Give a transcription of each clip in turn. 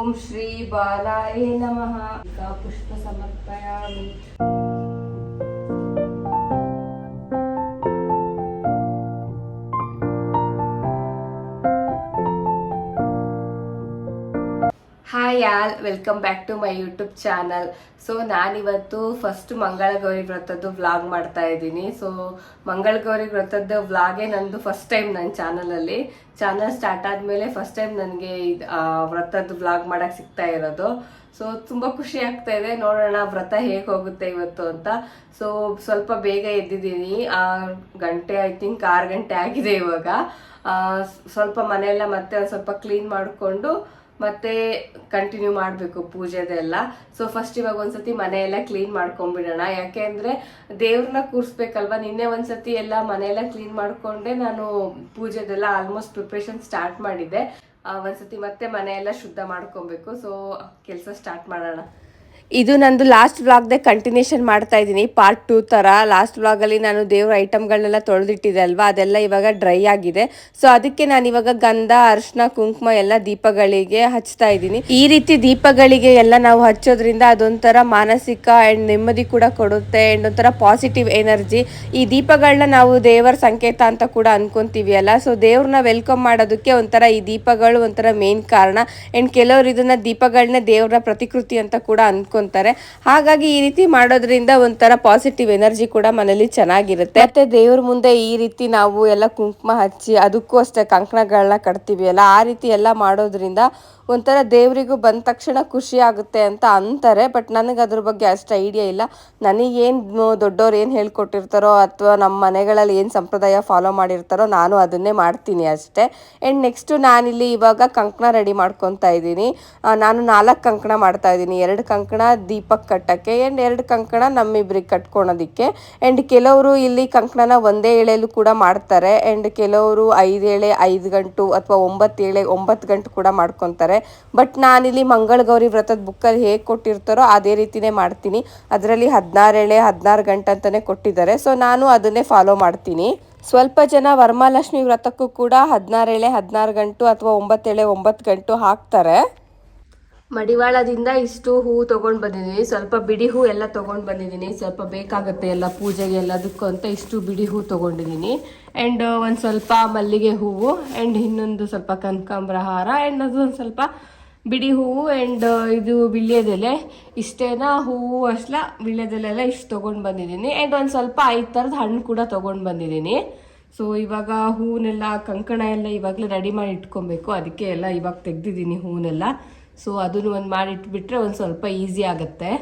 ಓಂ ಶ್ರೀ ಬಾಲಾಯ ನಮಃ. ಪುಷ್ಪ ಸಮರ್ಪಯಾಮಿ. Hi all, welcome back to my YouTube channel. So ನಾನಿವತ್ತು ಫಸ್ಟ್ ಮಂಗಳಗೌರಿ ವ್ರತದ್ದು ವ್ಲಾಗ್ ಮಾಡ್ತಾ ಇದ್ದೀನಿ. ಸೊ ಮಂಗಳಗೌರಿ ವ್ರತದ ವ್ಲಾಗೇ ನಂದು ಫಸ್ಟ್ ಟೈಮ್ ನನ್ನ ಚಾನಲಲ್ಲಿ. ಚಾನಲ್ ಸ್ಟಾರ್ಟ್ ಆದಮೇಲೆ ಫಸ್ಟ್ ಟೈಮ್ ನನಗೆ ವ್ರತದ್ದು ವ್ಲಾಗ್ ಮಾಡೋಕ್ಕೆ ಸಿಗ್ತಾ ಇರೋದು. ಸೊ ತುಂಬ ಖುಷಿ ಆಗ್ತಾ ಇದೆ. ನೋಡೋಣ ವ್ರತ ಹೇಗೆ ಹೋಗುತ್ತೆ ಇವತ್ತು ಅಂತ. ಸೊ ಸ್ವಲ್ಪ ಬೇಗ ಎದ್ದಿದ್ದೀನಿ. ಗಂಟೆ ಐ ಥಿಂಕ್ 6 ಗಂಟೆ ಆಗಿದೆ ಇವಾಗ. ಸ್ವಲ್ಪ ಮನೆಯೆಲ್ಲ ಮತ್ತೆ ಒಂದು ಸ್ವಲ್ಪ ಕ್ಲೀನ್ ಮಾಡಿಕೊಂಡು ಮತ್ತೆ ಕಂಟಿನ್ಯೂ ಮಾಡಬೇಕು ಪೂಜೆದೆಲ್ಲ. ಸೊ ಫಸ್ಟ್ ಇವಾಗ ಒಂದ್ಸತಿ ಮನೆಯೆಲ್ಲ ಕ್ಲೀನ್ ಮಾಡ್ಕೊಂಡ್ಬಿಡೋಣ. ಯಾಕೆ ಅಂದರೆ ದೇವ್ರನ್ನ ಕೂರಿಸ್ಬೇಕಲ್ವ. ನಿನ್ನೆ ಒಂದ್ಸತಿ ಎಲ್ಲ ಮನೆಯೆಲ್ಲ ಕ್ಲೀನ್ ಮಾಡಿಕೊಂಡೆ ನಾನು ಪೂಜೆದೆಲ್ಲ ಆಲ್ಮೋಸ್ಟ್ ಪ್ರಿಪ್ರೇಷನ್ ಸ್ಟಾರ್ಟ್ ಮಾಡಿದ್ದೆ. ಒಂದ್ಸತಿ ಮತ್ತೆ ಮನೆಯೆಲ್ಲ ಶುದ್ಧ ಮಾಡ್ಕೊಬೇಕು. ಸೊ ಕೆಲಸ ಸ್ಟಾರ್ಟ್ ಮಾಡೋಣ. ಇದು ನಂದು ಲಾಸ್ಟ್ ವ್ಲಾಗ್ದೆ ಕಂಟಿನ್ಯೂಷನ್ ಮಾಡ್ತಾ ಇದ್ದೀನಿ, ಪಾರ್ಟ್ 2 ಥರ. ಲಾಸ್ಟ್ ವ್ಲಾಗಲ್ಲಿ ನಾನು ದೇವ್ರ ಐಟಮ್ಗಳನ್ನೆಲ್ಲ ತೊಳೆದಿಟ್ಟಿದೆ ಅಲ್ವಾ, ಅದೆಲ್ಲ ಇವಾಗ ಡ್ರೈ ಆಗಿದೆ. ಸೊ ಅದಕ್ಕೆ ನಾನು ಇವಾಗ ಗಂಧ, ಅರಿಶಿನ, ಕುಂಕುಮ ಎಲ್ಲ ದೀಪಗಳಿಗೆ ಹಚ್ತಾ ಇದ್ದೀನಿ. ಈ ರೀತಿ ದೀಪಗಳಿಗೆ ಎಲ್ಲ ನಾವು ಹಚ್ಚೋದ್ರಿಂದ ಅದೊಂಥರ ಮಾನಸಿಕ ಆ್ಯಂಡ್ ನೆಮ್ಮದಿ ಕೂಡ ಕೊಡುತ್ತೆ, ಆ್ಯಂಡ್ ಒಂಥರ ಪಾಸಿಟಿವ್ ಎನರ್ಜಿ. ಈ ದೀಪಗಳನ್ನ ನಾವು ದೇವರ ಸಂಕೇತ ಅಂತ ಕೂಡ ಅನ್ಕೊಂತೀವಿ ಅಲ್ಲ. ಸೊ ದೇವ್ರನ್ನ ವೆಲ್ಕಮ್ ಮಾಡೋದಕ್ಕೆ ಒಂಥರ ಈ ದೀಪಗಳು ಒಂಥರ ಮೇನ್ ಕಾರಣ. ಆ್ಯಂಡ್ ಕೆಲವರು ಇದನ್ನ ದೀಪಗಳನ್ನ ದೇವರ ಪ್ರತಿಕೃತಿ ಅಂತ ಕೂಡ ಅನ್ಕೊಂತಾರೆ. ಹಾಗಾಗಿ ಈ ರೀತಿ ಮಾಡೋದ್ರಿಂದ ಒಂಥರ ಪಾಸಿಟಿವ್ ಎನರ್ಜಿ ಕೂಡ ಮನೇಲಿ ಚೆನ್ನಾಗಿರುತ್ತೆ. ಮತ್ತೆ ದೇವ್ರ ಮುಂದೆ ಈ ರೀತಿ ನಾವು ಎಲ್ಲ ಕುಂಕುಮ ಹಚ್ಚಿ ಅದಕ್ಕೂ ಅಷ್ಟೇ ಕಂಕಣಗಳನ್ನ ಕಟ್ತೀವಿ ಅಲ್ಲ, ಆ ರೀತಿ ಎಲ್ಲ ಮಾಡೋದ್ರಿಂದ ಒಂಥರ ದೇವರಿಗೂ ಬಂದ ತಕ್ಷಣ ಖುಷಿ ಆಗುತ್ತೆ ಅಂತ ಅಂತಾರೆ. ಬಟ್ ನನಗೆ ಅದ್ರ ಬಗ್ಗೆ ಅಷ್ಟು ಐಡಿಯಾ ಇಲ್ಲ. ನನಗೇನು ದೊಡ್ಡವ್ರು ಏನು ಹೇಳ್ಕೊಟ್ಟಿರ್ತಾರೋ ಅಥವಾ ನಮ್ಮ ಮನೆಗಳಲ್ಲಿ ಏನು ಸಂಪ್ರದಾಯ ಫಾಲೋ ಮಾಡಿರ್ತಾರೋ ನಾನು ಅದನ್ನೇ ಮಾಡ್ತೀನಿ ಅಷ್ಟೇ. ಆ್ಯಂಡ್ ನೆಕ್ಸ್ಟು ನಾನಿಲ್ಲಿ ಇವಾಗ ಕಂಕಣ ರೆಡಿ ಮಾಡ್ಕೊತಾ ಇದ್ದೀನಿ. ನಾನು 4 ಕಂಕಣ ಮಾಡ್ತಾ ಇದ್ದೀನಿ. 2 ಕಂಕಣ ದೀಪಕ್ಕೆ ಕಟ್ಟಕ್ಕೆ ಆ್ಯಂಡ್ 2 ಕಂಕಣ ನಮ್ಮಿಬ್ರಿಗೆ ಕಟ್ಕೊಳೋದಕ್ಕೆ. ಆ್ಯಂಡ್ ಕೆಲವರು ಇಲ್ಲಿ ಕಂಕಣನ ಒಂದೇ ಎಳೆಯಲ್ಲೂ ಕೂಡ ಮಾಡ್ತಾರೆ. ಆ್ಯಂಡ್ ಕೆಲವರು 5 ಎಳೆ 5 ಗಂಟು ಅಥವಾ 9 ಎಳೆ 9 ಗಂಟು ಕೂಡ ಮಾಡ್ಕೊತಾರೆ. ಬಟ್ ನಾನಿಲ್ಲಿ ಮಂಗಳಗೌರಿ ವ್ರತದ ಬುಕ್ಕಲ್ಲಿ ಹೇಗೆ ಕೊಟ್ಟಿರ್ತಾರೋ ಅದೇ ರೀತಿನೇ ಮಾಡ್ತೀನಿ. ಅದರಲ್ಲಿ 16 ಎಳೆ 16 ಗಂಟೆ ಅಂತಲೇ ಕೊಟ್ಟಿದ್ದಾರೆ. ಸೊ ನಾನು ಅದನ್ನೇ ಫಾಲೋ ಮಾಡ್ತೀನಿ. ಸ್ವಲ್ಪ ಜನ ವರಮಹಾಲಕ್ಷ್ಮಿ ವ್ರತಕ್ಕೂ ಕೂಡ 16 ಎಳೆ 16 ಗಂಟು ಅಥವಾ 9 ಎಳೆ 9 ಗಂಟು ಹಾಕ್ತಾರೆ. ಮಡಿವಾಳದಿಂದ ಇಷ್ಟು ಹೂವು ತೊಗೊಂಡು ಬಂದಿದ್ದೀನಿ. ಸ್ವಲ್ಪ ಬಿಡಿ ಹೂ ಎಲ್ಲ ತೊಗೊಂಡು ಬಂದಿದ್ದೀನಿ. ಸ್ವಲ್ಪ ಬೇಕಾಗುತ್ತೆ ಎಲ್ಲ ಪೂಜೆಗೆ ಎಲ್ಲದಕ್ಕೂ ಅಂತ ಇಷ್ಟು ಬಿಡಿ ಹೂ ತೊಗೊಂಡಿದ್ದೀನಿ. ಆ್ಯಂಡ್ ಒಂದು ಸ್ವಲ್ಪ ಮಲ್ಲಿಗೆ ಹೂವು ಆ್ಯಂಡ್ ಇನ್ನೊಂದು ಸ್ವಲ್ಪ ಕನಕಾಂಬರ ಹಾರ ಆ್ಯಂಡ್ ಅದು ಒಂದು ಸ್ವಲ್ಪ ಬಿಡಿ ಹೂವು ಆ್ಯಂಡ್ ಇದು ವೀಳ್ಯದೆಲೆ. ಇಷ್ಟೇನಾ ಹೂವು ಅಷ್ಟಲ ವೀಳ್ಯದೆಲೆ ಇಷ್ಟು ತೊಗೊಂಡು ಬಂದಿದ್ದೀನಿ. ಆ್ಯಂಡ್ ಒಂದು ಸ್ವಲ್ಪ 5 ಥರದ ಹಣ್ಣು ಕೂಡ ತೊಗೊಂಡು ಬಂದಿದ್ದೀನಿ. ಸೊ ಇವಾಗ ಹೂವನ್ನೆಲ್ಲ ಕಂಕಣ ಎಲ್ಲ ಇವಾಗಲೇ ರೆಡಿ ಮಾಡಿ ಇಟ್ಕೊಬೇಕು. ಅದಕ್ಕೆ ಎಲ್ಲ ಇವಾಗ ತೆಗ್ದಿದ್ದೀನಿ ಹೂವನ್ನೆಲ್ಲ. ಸೊ ಅದನ್ನು ಒಂದು ಮಾಡಿಟ್ಬಿಟ್ರೆ ಒಂದು ಸ್ವಲ್ಪ ಈಸಿ ಆಗುತ್ತೆ.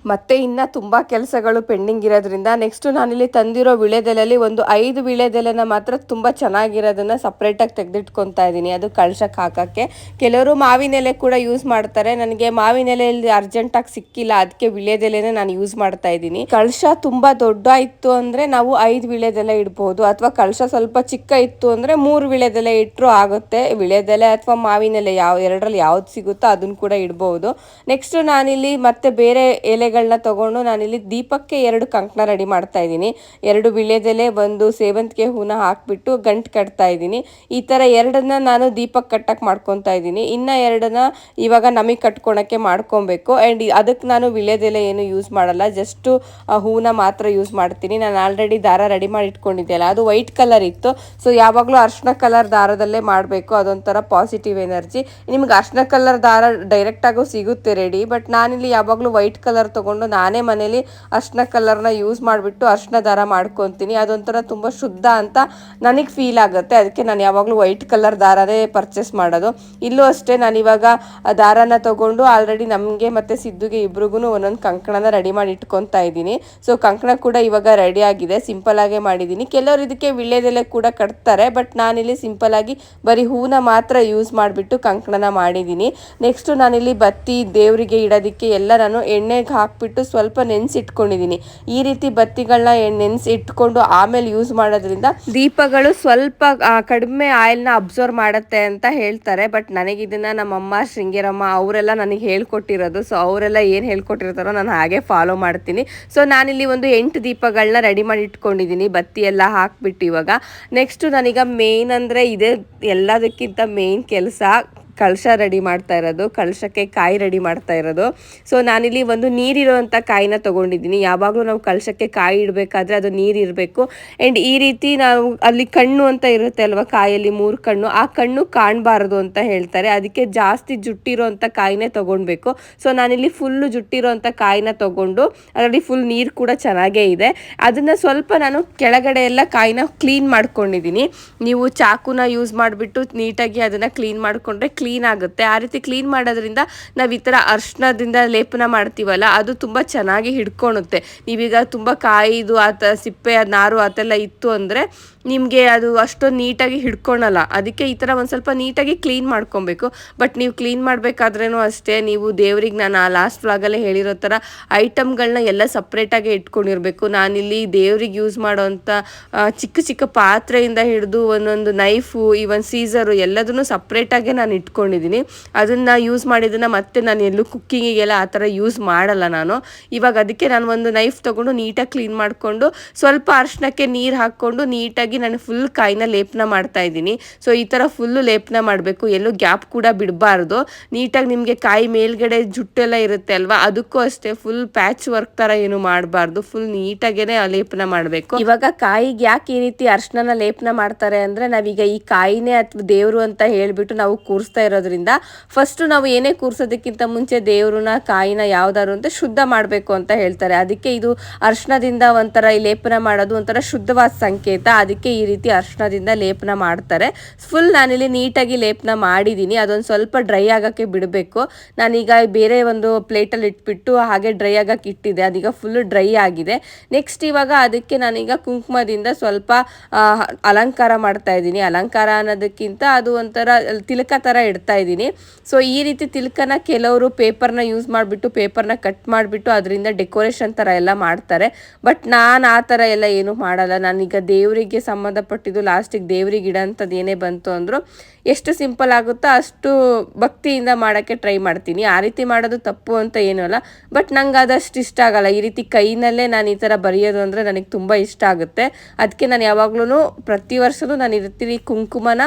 ಮತ್ತೆ ಇನ್ನು ತುಂಬ ಕೆಲಸಗಳು ಪೆಂಡಿಂಗ್ ಇರೋದ್ರಿಂದ ನೆಕ್ಸ್ಟು ನಾನಿಲ್ಲಿ ತಂದಿರೋ ವೀಳ್ಯದೆಲೆಯಲ್ಲಿ ಒಂದು 5 ವೀಳ್ಯದೆಲೆನ ಮಾತ್ರ ತುಂಬ ಚೆನ್ನಾಗಿರೋದನ್ನು ಸಪ್ರೇಟಾಗಿ ತೆಗೆದಿಟ್ಕೊತಾ ಇದ್ದೀನಿ, ಅದು ಕಳಶಕ್ಕೆ ಹಾಕೋಕ್ಕೆ. ಕೆಲವರು ಮಾವಿನ ಎಲೆ ಕೂಡ ಯೂಸ್ ಮಾಡ್ತಾರೆ. ನನಗೆ ಮಾವಿನ ಎಲೆಯಲ್ಲಿ ಅರ್ಜೆಂಟಾಗಿ ಸಿಕ್ಕಿಲ್ಲ, ಅದಕ್ಕೆ ವೀಳ್ಯದೆಲೆನೇ ನಾನು ಯೂಸ್ ಮಾಡ್ತಾ ಇದ್ದೀನಿ. ಕಳಶ ತುಂಬ ದೊಡ್ಡ ಇತ್ತು ಅಂದರೆ ನಾವು 5 ವೀಳ್ಯದೆಲೆ ಇಡ್ಬೋದು, ಅಥವಾ ಕಳಶ ಸ್ವಲ್ಪ ಚಿಕ್ಕ ಇತ್ತು ಅಂದರೆ 3 ವೀಳ್ಯದೆಲೆ ಇಟ್ಟರು ಆಗುತ್ತೆ. ವೀಳ್ಯದೆಲೆ ಅಥವಾ ಮಾವಿನ ಎಲೆ ಎರಡರಲ್ಲಿ ಯಾವ್ದು ಸಿಗುತ್ತೋ ಅದನ್ನು ಕೂಡ ಇಡ್ಬೋದು. ನೆಕ್ಸ್ಟು ನಾನಿಲ್ಲಿ ಮತ್ತೆ ಬೇರೆ ಎಲೆಗಳನ್ನ ತಗೊಂಡು ನಾನಿಲ್ಲಿ ದೀಪಕ್ಕೆ 2 ಕಂಕಣ ರೆಡಿ ಮಾಡ್ತಾ ಇದ್ದೀನಿ. 2 ವೀಳ್ಯದೆಲೆ, 1 ಸೇವಂತಿಗೆ ಹೂನ ಹಾಕ್ಬಿಟ್ಟು ಗಂಟು ಕಟ್ತಾ ಇದ್ದೀನಿ. ಈ ಥರ 2ನ್ನ ನಾನು ದೀಪಕ್ಕೆ ಕಟ್ಟಕ್ಕೆ ಮಾಡ್ಕೊತಾ ಇದ್ದೀನಿ. ಇನ್ನು 2ನ್ನ ಇವಾಗ ನಮಗೆ ಕಟ್ಕೊಳಕ್ಕೆ ಮಾಡ್ಕೊಬೇಕು. ಆ್ಯಂಡ್ ಅದಕ್ಕೆ ನಾನು ವೀಳ್ಯದೆಲೆ ಏನು ಯೂಸ್ ಮಾಡಲ್ಲ, ಜಸ್ಟು ಹೂನ ಮಾತ್ರ ಯೂಸ್ ಮಾಡ್ತೀನಿ. ನಾನು ಆಲ್ರೆಡಿ ದಾರ ರೆಡಿ ಮಾಡಿ ಇಟ್ಕೊಂಡಿದ್ದೆಲ್ಲ ಅದು ವೈಟ್ ಕಲರ್ ಇತ್ತು. ಸೊ ಯಾವಾಗಲೂ ಅರ್ಶಿನ ಕಲರ್ ದಾರದಲ್ಲೇ ಮಾಡಬೇಕು, ಅದೊಂಥರ ಪಾಸಿಟಿವ್ ಎನರ್ಜಿ. ನಿಮ್ಗೆ ಅರ್ಶಿನ ಕಲರ್ ದಾರ ಡೈರೆಕ್ಟಾಗೂ ಸಿಗುತ್ತೆ ರೆಡಿ. ಬಟ್ ನಾನಿಲ್ಲಿ ಯಾವಾಗಲೂ ವೈಟ್ ಕಲರ್ ತೊಗೊಂಡು ನಾನೇ ಮನೇಲಿ ಅರ್ಶಿನ ಕಲರ್ನ ಯೂಸ್ ಮಾಡಿಬಿಟ್ಟು ಅರ್ಶಿನ ದಾರ ಮಾಡ್ಕೊತೀನಿ. ಅದೊಂಥರ ತುಂಬ ಶುದ್ಧ ಅಂತ ನನಗೆ ಫೀಲ್ ಆಗುತ್ತೆ. ಅದಕ್ಕೆ ನಾನು ಯಾವಾಗಲೂ ವೈಟ್ ಕಲರ್ ದಾರನೇ ಪರ್ಚೇಸ್ ಮಾಡೋದು. ಇಲ್ಲೂ ಅಷ್ಟೇ ನಾನು ಇವಾಗ ದಾರನ ತೊಗೊಂಡು ಆಲ್ರೆಡಿ ನಮಗೆ ಮತ್ತು ಸಿದ್ದುಗೆ ಇಬ್ರಿಗೂ ಒಂದೊಂದು ಕಂಕಣನ ರೆಡಿ ಮಾಡಿ ಇಟ್ಕೊತಾ ಇದ್ದೀನಿ. ಸೊ ಕಂಕಣ ಕೂಡ ಇವಾಗ ರೆಡಿ ಆಗಿದೆ, ಸಿಂಪಲ್ಲಾಗೇ ಮಾಡಿದ್ದೀನಿ. ಕೆಲವರು ಇದಕ್ಕೆ ವೀಳ್ಯದೆಲೆ ಕೂಡ ಕಟ್ತಾರೆ, ಬಟ್ ನಾನಿಲ್ಲಿ ಸಿಂಪಲ್ಲಾಗಿ ಬರೀ ಹೂನ ಮಾತ್ರ ಯೂಸ್ ಮಾಡಿಬಿಟ್ಟು ಕಂಕಣನ ಮಾಡಿದ್ದೀನಿ. ನೆಕ್ಸ್ಟು ನಾನಿಲ್ಲಿ ಬತ್ತಿ ದೇವರಿಗೆ ಇಡೋದಕ್ಕೆ ಎಲ್ಲ ನಾನು ಎಣ್ಣೆಗೆ ಹಾಕ್ಬಿಟ್ಟು ಸ್ವಲ್ಪ ನೆನೆಸಿಟ್ಕೊಂಡಿದ್ದೀನಿ. ಈ ರೀತಿ ಬತ್ತಿಗಳನ್ನ ನೆನೆಸಿ ಇಟ್ಕೊಂಡು ಆಮೇಲೆ ಯೂಸ್ ಮಾಡೋದ್ರಿಂದ ದೀಪಗಳು ಸ್ವಲ್ಪ ಕಡಿಮೆ ಆಯಿಲ್ನ ಅಬ್ಸರ್ವ್ ಮಾಡುತ್ತೆ ಅಂತ ಹೇಳ್ತಾರೆ. ಬಟ್ ನನಗಿದನ್ನು ನಮ್ಮಮ್ಮ ಶೃಂಗೇರಮ್ಮ ಅವರೆಲ್ಲ ನನಗೆ ಹೇಳ್ಕೊಟ್ಟಿರೋದು. ಸೊ ಅವರೆಲ್ಲ ಏನು ಹೇಳ್ಕೊಟ್ಟಿರ್ತಾರೋ ನಾನು ಹಾಗೆ ಫಾಲೋ ಮಾಡ್ತೀನಿ. ಸೊ ನಾನಿಲ್ಲಿ ಒಂದು 8 ದೀಪಗಳನ್ನ ರೆಡಿ ಮಾಡಿ ಇಟ್ಕೊಂಡಿದ್ದೀನಿ, ಬತ್ತಿ ಎಲ್ಲ ಹಾಕ್ಬಿಟ್ಟು. ಇವಾಗ ನೆಕ್ಸ್ಟು ನನೀಗ ಮೇನ್ ಅಂದರೆ ಇದೆ ಎಲ್ಲದಕ್ಕಿಂತ ಮೇನ್ ಕೆಲಸ ಕಳಶ ರೆಡಿ ಮಾಡ್ತಾ ಇರೋದು, ಕಳಶಕ್ಕೆ ಕಾಯಿ ರೆಡಿ ಮಾಡ್ತಾ ಇರೋದು. ಸೊ ನಾನಿಲ್ಲಿ ಒಂದು ನೀರಿರುವಂಥ ಕಾಯಿನ ತೊಗೊಂಡಿದ್ದೀನಿ. ಯಾವಾಗಲೂ ನಾವು ಕಳಶಕ್ಕೆ ಕಾಯಿ ಇಡಬೇಕಾದ್ರೆ ಅದು ನೀರು ಇರಬೇಕು. ಆ್ಯಂಡ್ ಈ ರೀತಿ ನಾವು ಅಲ್ಲಿ ಕಣ್ಣು ಅಂತ ಇರುತ್ತೆ ಅಲ್ವಾ, ಕಾಯಲ್ಲಿ 3 ಕಣ್ಣು, ಆ ಕಣ್ಣು ಕಾಣಬಾರ್ದು ಅಂತ ಹೇಳ್ತಾರೆ. ಅದಕ್ಕೆ ಜಾಸ್ತಿ ಜುಟ್ಟಿರೋಂಥ ಕಾಯಿನೇ ತೊಗೊಳ್ಬೇಕು. ಸೊ ನಾನಿಲ್ಲಿ ಫುಲ್ಲು ಜುಟ್ಟಿರೋಂಥ ಕಾಯಿನ ತೊಗೊಂಡು ಅದರಲ್ಲಿ ಫುಲ್ ನೀರು ಕೂಡ ಚೆನ್ನಾಗೇ ಇದೆ. ಅದನ್ನು ಸ್ವಲ್ಪ ನಾನು ಕೆಳಗಡೆ ಎಲ್ಲ ಕಾಯಿನ ಕ್ಲೀನ್ ಮಾಡ್ಕೊಂಡಿದ್ದೀನಿ. ನೀವು ಚಾಕುನ ಯೂಸ್ ಮಾಡಿಬಿಟ್ಟು ನೀಟಾಗಿ ಅದನ್ನು ಕ್ಲೀನ್ ಮಾಡಿಕೊಂಡ್ರೆ ಕ್ಲೀನ್ ಆಗುತ್ತೆ. ಆ ರೀತಿ ಕ್ಲೀನ್ ಮಾಡೋದ್ರಿಂದ ನಾವು ಈ ಥರ ಅರ್ಶಿಣದಿಂದ ಲೇಪನ ಮಾಡ್ತೀವಲ್ಲ, ಅದು ತುಂಬ ಚೆನ್ನಾಗಿ ಹಿಡ್ಕೊಳುತ್ತೆ. ನೀವೀಗ ತುಂಬ ಕಾಯಿದು ಸಿಪ್ಪೆ ನಾರು ಅದೆಲ್ಲ ಇತ್ತು ಅಂದರೆ ನಿಮಗೆ ಅದು ಅಷ್ಟೊಂದು ನೀಟಾಗಿ ಹಿಡ್ಕೊಳಲ್ಲ. ಅದಕ್ಕೆ ಈ ಥರ ಒಂದು ಸ್ವಲ್ಪ ನೀಟಾಗಿ ಕ್ಲೀನ್ ಮಾಡ್ಕೊಬೇಕು. ಬಟ್ ನೀವು ಕ್ಲೀನ್ ಮಾಡಬೇಕಾದ್ರೂ ಅಷ್ಟೇ, ನೀವು ದೇವ್ರಿಗೆ ನಾನು ಆ ಲಾಸ್ಟ್ ವ್ಲಾಗಲ್ಲೇ ಹೇಳಿರೋ ಥರ ಐಟಮ್ಗಳನ್ನ ಎಲ್ಲ ಸಪ್ರೇಟಾಗಿ ಇಟ್ಕೊಂಡಿರಬೇಕು. ನಾನಿಲ್ಲಿ ದೇವ್ರಿಗೆ ಯೂಸ್ ಮಾಡೋವಂಥ ಚಿಕ್ಕ ಚಿಕ್ಕ ಪಾತ್ರೆಯಿಂದ ಹಿಡಿದು ಒಂದೊಂದು ನೈಫು, ಈವನ್ ಸೀಸರು ಎಲ್ಲದನ್ನು ಸಪ್ರೇಟಾಗೆ ನಾನು ಇಟ್ಕೊಂಡಿದ್ದೀನಿ. ಅದನ್ನು ಯೂಸ್ ಮಾಡಿದ್ದನ್ನು ಮತ್ತೆ ನಾನು ಎಲ್ಲೂ ಕುಕ್ಕಿಂಗಿಗೆಲ್ಲ ಆ ಥರ ಯೂಸ್ ಮಾಡಲ್ಲ ನಾನು. ಇವಾಗ ಅದಕ್ಕೆ ನಾನು ಒಂದು ನೈಫ್ ತೊಗೊಂಡು ನೀಟಾಗಿ ಕ್ಲೀನ್ ಮಾಡಿಕೊಂಡು ಸ್ವಲ್ಪ ಅರಿಶಿಣಕ್ಕೆ ನೀರು ಹಾಕ್ಕೊಂಡು ನೀಟಾಗಿ ನಾನು ಫುಲ್ ಕಾಯಿನ ಲೇಪನ ಮಾಡ್ತಾ ಇದ್ದೀನಿ. ಸೊ ಈ ಥರ ಫುಲ್ಲು ಲೇಪನ ಮಾಡಬೇಕು, ಎಲ್ಲೂ ಗ್ಯಾಪ್ ಕೂಡ ಬಿಡಬಾರ್ದು. ನೀಟಾಗಿ ನಿಮಗೆ ಕಾಯಿ ಮೇಲ್ಗಡೆ ಜುಟ್ಟೆಲ್ಲ ಇರುತ್ತೆ ಅಲ್ವಾ, ಅದಕ್ಕೂ ಅಷ್ಟೇ ಫುಲ್ ಪ್ಯಾಚ್ ವರ್ಕ್ ಥರ ಏನು ಮಾಡಬಾರ್ದು, ಫುಲ್ ನೀಟಾಗೇ ಲೇಪನ ಮಾಡಬೇಕು. ಇವಾಗ ಕಾಯಿಗೆ ಯಾಕೆ ಈ ರೀತಿ ಅರ್ಶಿನ ಲೇಪನ ಮಾಡ್ತಾರೆ ಅಂದರೆ, ನಾವೀಗ ಈ ಕಾಯಿನೇ ಅಥವಾ ದೇವರು ಅಂತ ಹೇಳಿಬಿಟ್ಟು ನಾವು ಕೂರಿಸ್ತಾ ಇರೋದ್ರಿಂದ ಫಸ್ಟು ನಾವು ಏನೇ ಕೂರಿಸೋದಕ್ಕಿಂತ ಮುಂಚೆ ದೇವ್ರನ್ನ ಕಾಯಿನ ಯಾವ್ದಾದ್ರು ಅಂತ ಶುದ್ಧ ಮಾಡಬೇಕು ಅಂತ ಹೇಳ್ತಾರೆ. ಅದಕ್ಕೆ ಇದು ಅರ್ಶಿನದಿಂದ ಒಂಥರ ಈ ಲೇಪನ ಮಾಡೋದು ಒಂಥರ ಶುದ್ಧವಾದ ಸಂಕೇತ. ಅದಕ್ಕೆ ಈ ರೀತಿ ಅರ್ಶಿನದಿಂದ ಲೇಪನ ಮಾಡ್ತಾರೆ. ಫುಲ್ ನಾನಿಲ್ಲಿ ನೀಟಾಗಿ ಲೇಪನ ಮಾಡಿದ್ದೀನಿ. ಅದೊಂದು ಸ್ವಲ್ಪ ಡ್ರೈ ಆಗೋಕ್ಕೆ ಬಿಡಬೇಕು. ನಾನೀಗ ಬೇರೆ ಒಂದು ಪ್ಲೇಟಲ್ಲಿ ಇಟ್ಬಿಟ್ಟು ಹಾಗೆ ಡ್ರೈ ಆಗೋಕ್ಕೆ ಇಟ್ಟಿದ್ದೆ. ಅದೀಗ ಫುಲ್ಲು ಡ್ರೈ ಆಗಿದೆ. ನೆಕ್ಸ್ಟ್ ಇವಾಗ ಅದಕ್ಕೆ ನಾನೀಗ ಕುಂಕುಮದಿಂದ ಸ್ವಲ್ಪ ಅಲಂಕಾರ ಮಾಡ್ತಾ ಇದ್ದೀನಿ. ಅಲಂಕಾರ ಅನ್ನೋದಕ್ಕಿಂತ ಅದು ಒಂಥರ ತಿಲಕ ಥರ ಇಡ್ತಾ ಇದ್ದೀನಿ. ಸೊ ಈ ರೀತಿ ತಿಲಕನ ಕೆಲವರು ಪೇಪರ್ನ ಯೂಸ್ ಮಾಡಿಬಿಟ್ಟು ಪೇಪರ್ನ ಕಟ್ ಮಾಡಿಬಿಟ್ಟು ಅದರಿಂದ ಡೆಕೋರೇಷನ್ ಥರ ಎಲ್ಲ ಮಾಡ್ತಾರೆ. ಬಟ್ ನಾನು ಆ ಥರ ಎಲ್ಲ ಏನೂ ಮಾಡಲ್ಲ. ನಾನೀಗ ದೇವರಿಗೆ ಸಂಬಂಧಪಟ್ಟಿದ್ದು ಲಾಸ್ಟಿಗೆ ದೇವ್ರಿಗೆ ಇಡೋಂಥದ್ದು ಏನೇ ಬಂತು ಅಂದರೂ ಎಷ್ಟು ಸಿಂಪಲ್ ಆಗುತ್ತೋ ಅಷ್ಟು ಭಕ್ತಿಯಿಂದ ಮಾಡೋಕ್ಕೆ ಟ್ರೈ ಮಾಡ್ತೀನಿ. ಆ ರೀತಿ ಮಾಡೋದು ತಪ್ಪು ಅಂತ ಏನೂ ಅಲ್ಲ, ಬಟ್ ನಂಗೆ ಅದಷ್ಟು ಇಷ್ಟ ಆಗಲ್ಲ. ಈ ರೀತಿ ಕೈನಲ್ಲೇ ನಾನು ಈ ಥರ ಬರೆಯೋದು ಅಂದರೆ ನನಗೆ ತುಂಬ ಇಷ್ಟ ಆಗುತ್ತೆ. ಅದಕ್ಕೆ ನಾನು ಯಾವಾಗ್ಲೂ ಪ್ರತಿ ವರ್ಷವೂ ನಾನು ಇರ್ತೀನಿ ಕುಂಕುಮನ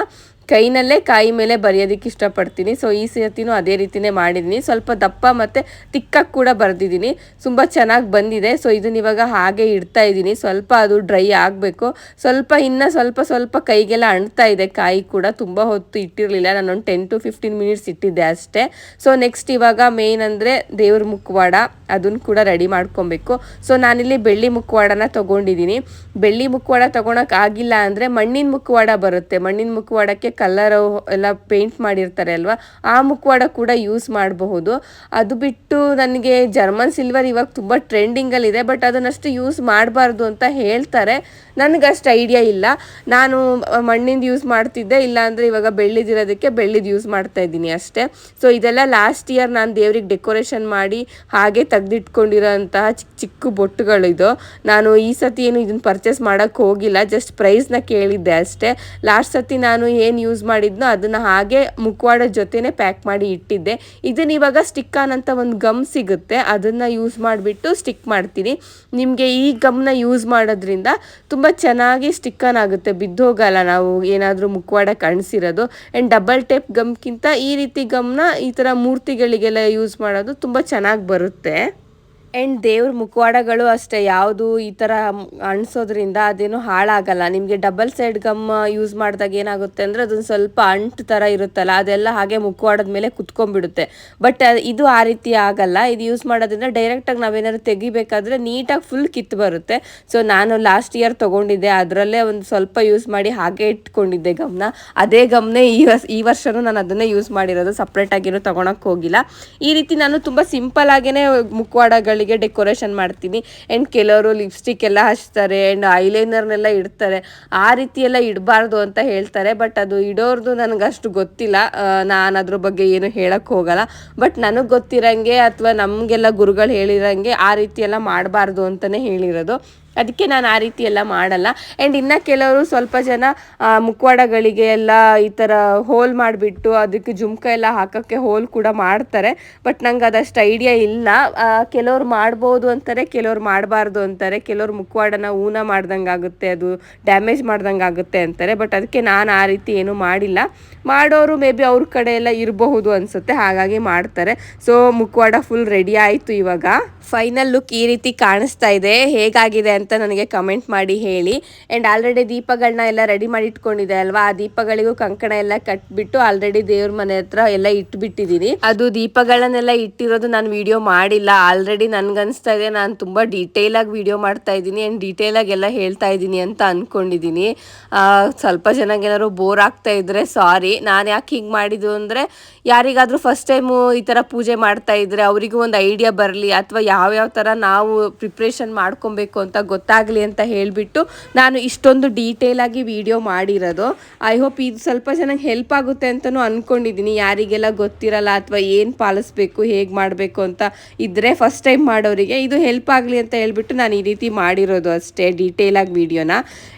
ಕೈನಲ್ಲೇ ಕಾಯಿ ಮೇಲೆ ಬರೆಯೋದಕ್ಕೆ ಇಷ್ಟಪಡ್ತೀನಿ. ಸೊ ಈ ಸತಿನೂ ಅದೇ ರೀತಿಯೇ ಮಾಡಿದ್ದೀನಿ. ಸ್ವಲ್ಪ ದಪ್ಪ ಮತ್ತು ತಿಕ್ಕಾಗಿ ಕೂಡ ಬರೆದಿದ್ದೀನಿ. ತುಂಬ ಚೆನ್ನಾಗಿ ಬಂದಿದೆ. ಸೊ ಇದನ್ನ ಇವಾಗ ಹಾಗೆ ಇಡ್ತಾ ಇದ್ದೀನಿ. ಸ್ವಲ್ಪ ಅದು ಡ್ರೈ ಆಗಬೇಕು. ಸ್ವಲ್ಪ ಇನ್ನೂ ಸ್ವಲ್ಪ ಕೈಗೆಲ್ಲ ಅಂಟ್ತಾ ಇದೆ. ಕಾಯಿ ಕೂಡ ತುಂಬ ಹೊತ್ತು ಇಟ್ಟಿರಲಿಲ್ಲ, ನಾನೊಂದು 10 to 15 ಮಿನಿಟ್ಸ್ ಇಟ್ಟಿದ್ದೆ ಅಷ್ಟೇ. ಸೊ ನೆಕ್ಸ್ಟ್ ಇವಾಗ ಮೇನ್ ಅಂದರೆ ದೇವ್ರ ಮುಖವಾಡ, ಅದನ್ನು ಕೂಡ ರೆಡಿ ಮಾಡ್ಕೊಬೇಕು. ಸೊ ನಾನಿಲ್ಲಿ ಬೆಳ್ಳಿ ಮುಖವಾಡನ ತೊಗೊಂಡಿದ್ದೀನಿ. ಬೆಳ್ಳಿ ಮುಖವಾಡ ತೊಗೊಳಕ್ಕೆ ಆಗಿಲ್ಲ ಅಂದರೆ ಮಣ್ಣಿನ ಮುಖವಾಡ ಬರುತ್ತೆ. ಮಣ್ಣಿನ ಮುಖವಾಡಕ್ಕೆ ಕಲರ್ ಎಲ್ಲ ಪೇಂಟ್ ಮಾಡಿರ್ತಾರೆ ಅಲ್ವಾ, ಆ ಮುಖವಾಡ ಕೂಡ ಯೂಸ್ ಮಾಡಬಹುದು. ಅದು ಬಿಟ್ಟು ನನಗೆ ಜರ್ಮನ್ ಸಿಲ್ವರ್ ಇವಾಗ ತುಂಬ ಟ್ರೆಂಡಿಂಗಲ್ಲಿದೆ, ಬಟ್ ಅದನ್ನಷ್ಟು ಯೂಸ್ ಮಾಡಬಾರ್ದು ಅಂತ ಹೇಳ್ತಾರೆ. ನನಗಷ್ಟು ಐಡಿಯಾ ಇಲ್ಲ. ನಾನು ಮಣ್ಣಿಂದ ಯೂಸ್ ಮಾಡ್ತಿದ್ದೆ, ಇಲ್ಲಾಂದರೆ ಇವಾಗ ಬೆಳ್ಳಿದಿರೋದಕ್ಕೆ ಬೆಳ್ಳಿದು ಯೂಸ್ ಮಾಡ್ತಾ ಇದ್ದೀನಿ ಅಷ್ಟೇ. ಸೊ ಇದೆಲ್ಲ ಲಾಸ್ಟ್ ಇಯರ್ ನಾನು ದೇವ್ರಿಗೆ ಡೆಕೋರೇಷನ್ ಮಾಡಿ ಹಾಗೆ ತೆಗೆದಿಟ್ಕೊಂಡಿರೋಂತಹ ಚಿಕ್ಕ ಚಿಕ್ಕ ಬೊಟ್ಟುಗಳಿದು. ನಾನು ಈ ಸತಿ ಏನು ಇದನ್ನು ಪರ್ಚೇಸ್ ಮಾಡೋಕ್ಕೆ ಹೋಗಿಲ್ಲ, ಜಸ್ಟ್ ಪ್ರೈಸ್ನ ಕೇಳಿದ್ದೆ ಅಷ್ಟೇ. ಲಾಸ್ಟ್ ಸತಿ ನಾನು ಏನು ಯೂಸ್ ಮಾಡಿದ್ನೋ ಅದನ್ನು ಹಾಗೆ ಮುಖವಾಡ ಜೊತೆನೇ ಪ್ಯಾಕ್ ಮಾಡಿ ಇಟ್ಟಿದ್ದೆ. ಇದನ್ನ ಇವಾಗ ಸ್ಟಿಕ್ ಆನ್ ಅಂತ ಒಂದು ಗಮ್ ಸಿಗುತ್ತೆ, ಅದನ್ನು ಯೂಸ್ ಮಾಡಿಬಿಟ್ಟು ಸ್ಟಿಕ್ ಮಾಡ್ತೀನಿ. ನಿಮಗೆ ಈ ಗಮ್ನ ಯೂಸ್ ಮಾಡೋದ್ರಿಂದ ತುಂಬ ಚೆನ್ನಾಗಿ ಸ್ಟಿಕ್ ಆನ್ ಆಗುತ್ತೆ, ಬಿದ್ದೋಗಲ್ಲ ನಾವು ಏನಾದರೂ ಮುಖವಾಡ ಕಾಣಿಸಿರೋದು. ಆ್ಯಂಡ್ ಡಬಲ್ ಟೇಪ್ ಗಮ್ಗಿಂತ ಈ ರೀತಿ ಗಮ್ನ ಈ ಥರ ಮೂರ್ತಿಗಳಿಗೆಲ್ಲ ಯೂಸ್ ಮಾಡೋದು ತುಂಬ ಚೆನ್ನಾಗಿ ಬರುತ್ತೆ. ಆ್ಯಂಡ್ ದೇವ್ರ ಮುಖವಾಡಗಳು ಅಷ್ಟೇ, ಯಾವುದು ಈ ಥರ ಅಂಟಿಸೋದ್ರಿಂದ ಅದೇನು ಹಾಳಾಗಲ್ಲ. ನಿಮಗೆ ಡಬಲ್ ಸೈಡ್ ಗಮ್ ಯೂಸ್ ಮಾಡಿದಾಗ ಏನಾಗುತ್ತೆ ಅಂದರೆ ಅದೊಂದು ಸ್ವಲ್ಪ ಅಂಟು ಥರ ಇರುತ್ತಲ್ಲ, ಅದೆಲ್ಲ ಹಾಗೆ ಮುಖವಾಡದ ಮೇಲೆ ಕುತ್ಕೊಂಡ್ಬಿಡುತ್ತೆ. ಬಟ್ ಇದು ಆ ರೀತಿ ಆಗಲ್ಲ. ಇದು ಯೂಸ್ ಮಾಡೋದ್ರಿಂದ ಡೈರೆಕ್ಟಾಗಿ ನಾವೇನಾದ್ರು ತೆಗಿಬೇಕಾದ್ರೆ ನೀಟಾಗಿ ಫುಲ್ ಕಿತ್ತು ಬರುತ್ತೆ. ಸೊ ನಾನು ಲಾಸ್ಟ್ ಇಯರ್ ತೊಗೊಂಡಿದ್ದೆ, ಅದರಲ್ಲೇ ಒಂದು ಸ್ವಲ್ಪ ಯೂಸ್ ಮಾಡಿ ಹಾಗೆ ಇಟ್ಕೊಂಡಿದ್ದೆ ಗಮ್ನ. ಅದೇ ಗಮ್ನೇ ಈ ವರ್ಷವೂ ನಾನು ಅದನ್ನೇ ಯೂಸ್ ಮಾಡಿರೋದು, ಸಪ್ರೇಟಾಗಿರೋ ತೊಗೊಳಕ್ಕೆ ಹೋಗಿಲ್ಲ. ಈ ರೀತಿ ನಾನು ತುಂಬ ಸಿಂಪಲ್ ಆಗೇ ಮುಖವಾಡಗಳು ಡೆಕೋರೇಷನ್ ಮಾಡ್ತೀನಿ. ಆ್ಯಂಡ್ ಕೆಲವರು ಲಿಪ್ಸ್ಟಿಕ್ ಎಲ್ಲ ಹಚ್ತಾರೆ ಆ್ಯಂಡ್ ಐಲೈನರ್ನೆಲ್ಲ ಇಡ್ತಾರೆ. ಆ ರೀತಿ ಎಲ್ಲ ಇಡಬಾರ್ದು ಅಂತ ಹೇಳ್ತಾರೆ, ಬಟ್ ಅದು ಇಡೋರ್ದು ನನಗೆ ಅಷ್ಟು ಗೊತ್ತಿಲ್ಲ. ನಾನು ಅದ್ರ ಬಗ್ಗೆ ಏನು ಹೇಳಕ್ಕೆ ಹೋಗಲ್ಲ. ಬಟ್ ನನಗೆ ಗೊತ್ತಿರಂಗೆ ಅಥವಾ ನಮಗೆಲ್ಲ ಗುರುಗಳು ಹೇಳಿರಂಗೆ ಆ ರೀತಿ ಎಲ್ಲ ಮಾಡಬಾರ್ದು ಅಂತಲೇ ಹೇಳಿರೋದು. ಅದಕ್ಕೆ ನಾನು ಆ ರೀತಿ ಎಲ್ಲ ಮಾಡಲ್ಲ. ಆ್ಯಂಡ್ ಇನ್ನು ಕೆಲವರು ಸ್ವಲ್ಪ ಜನ ಮುಖವಾಡಗಳಿಗೆ ಎಲ್ಲ ಈ ಥರ ಹೋಲ್ ಮಾಡಿಬಿಟ್ಟು ಅದಕ್ಕೆ ಜುಮ್ಕ ಎಲ್ಲ ಹಾಕೋಕ್ಕೆ ಹೋಲ್ ಕೂಡ ಮಾಡ್ತಾರೆ. ಬಟ್ ನಂಗೆ ಅದಷ್ಟು ಐಡಿಯಾ ಇಲ್ಲ. ಕೆಲವ್ರು ಮಾಡ್ಬೋದು ಅಂತಾರೆ, ಕೆಲವ್ರು ಮಾಡಬಾರ್ದು ಅಂತಾರೆ. ಕೆಲವ್ರು ಮುಖವಾಡನ ಊನ ಮಾಡ್ದಂಗೆ ಆಗುತ್ತೆ, ಅದು ಡ್ಯಾಮೇಜ್ ಮಾಡ್ದಂಗೆ ಆಗುತ್ತೆ ಅಂತಾರೆ. ಬಟ್ ಅದಕ್ಕೆ ನಾನು ಆ ರೀತಿ ಏನೂ ಮಾಡಿಲ್ಲ. ಮಾಡೋರು ಮೇ ಬಿ ಅವ್ರ ಕಡೆ ಎಲ್ಲ ಇರಬಹುದು ಅನಿಸುತ್ತೆ, ಹಾಗಾಗಿ ಮಾಡ್ತಾರೆ. ಸೊ ಮುಖವಾಡ ಫುಲ್ ರೆಡಿ ಆಯಿತು. ಇವಾಗ ಫೈನಲ್ ಲುಕ್ ಈ ರೀತಿ ಕಾಣಿಸ್ತಾ ಇದೆ. ಹೇಗಾಗಿದೆ ಅಂತ ನನಗೆ ಕಮೆಂಟ್ ಮಾಡಿ ಹೇಳಿ. ಆ್ಯಂಡ್ ಆಲ್ರೆಡಿ ದೀಪಗಳನ್ನ ಎಲ್ಲ ರೆಡಿ ಮಾಡಿ ಇಟ್ಕೊಂಡಿದೆ ಅಲ್ವಾ, ಆ ದೀಪಗಳಿಗೂ ಕಂಕಣ ಎಲ್ಲ ಕಟ್ಬಿಟ್ಟು ಆಲ್ರೆಡಿ ದೇವ್ರ ಮನೆ ಹತ್ರ ಎಲ್ಲ ಇಟ್ಬಿಟ್ಟಿದ್ದೀನಿ. ಅದು ದೀಪಗಳನ್ನೆಲ್ಲ ಇಟ್ಟಿರೋದು ನಾನು ವಿಡಿಯೋ ಮಾಡಿಲ್ಲ. ಆಲ್ರೆಡಿ ನನ್ಗನ್ಸ್ತಾ ಇದೆ ನಾನು ತುಂಬ ಡೀಟೇಲಾಗಿ ವಿಡಿಯೋ ಮಾಡ್ತಾ ಇದ್ದೀನಿ ಆ್ಯಂಡ್ ಡೀಟೇಲಾಗಿ ಎಲ್ಲ ಹೇಳ್ತಾ ಇದ್ದೀನಿ ಅಂತ ಅಂದ್ಕೊಂಡಿದ್ದೀನಿ. ಸ್ವಲ್ಪ ಜನಕ್ಕೆ ಏನಾದ್ರು ಬೋರ್ ಆಗ್ತಾ ಇದ್ರೆ ಸಾರಿ. ನಾನು ಯಾಕೆ ಹಿಂಗೆ ಮಾಡಿದ್ದು ಅಂದರೆ, ಯಾರಿಗಾದರೂ ಫಸ್ಟ್ ಟೈಮು ಈ ಥರ ಪೂಜೆ ಮಾಡ್ತಾ ಇದ್ರೆ ಅವರಿಗೂ ಒಂದು ಐಡಿಯಾ ಬರಲಿ, ಅಥವಾ ಯಾವ್ಯಾವ ಥರ ನಾವು ಪ್ರಿಪ್ರೇಷನ್ ಮಾಡ್ಕೊಬೇಕು ಅಂತ ಗೊತ್ತಾಗಲಿ ಅಂತ ಹೇಳಿಬಿಟ್ಟು ನಾನು ಇಷ್ಟೊಂದು ಡೀಟೇಲಾಗಿ ವಿಡಿಯೋ ಮಾಡಿರೋದು. ಐ ಹೋಪ್ ಇದು ಸ್ವಲ್ಪ ಜನಕ್ಕೆ ಹೆಲ್ಪ್ ಆಗುತ್ತೆ ಅಂತಲೂ ಅಂದ್ಕೊಂಡಿದ್ದೀನಿ. ಯಾರಿಗೆಲ್ಲ ಗೊತ್ತಿರಲ್ಲ ಅಥವಾ ಏನು ಪಾಲಿಸ್ಬೇಕು, ಹೇಗೆ ಮಾಡಬೇಕು ಅಂತ ಇದ್ದರೆ ಫಸ್ಟ್ ಟೈಮ್ ಮಾಡೋರಿಗೆ ಇದು ಹೆಲ್ಪ್ ಆಗಲಿ ಅಂತ ಹೇಳ್ಬಿಟ್ಟು ನಾನು ಈ ರೀತಿ ಮಾಡಿರೋದು ಅಷ್ಟೇ, ಡೀಟೇಲಾಗಿ ವಿಡಿಯೋನ.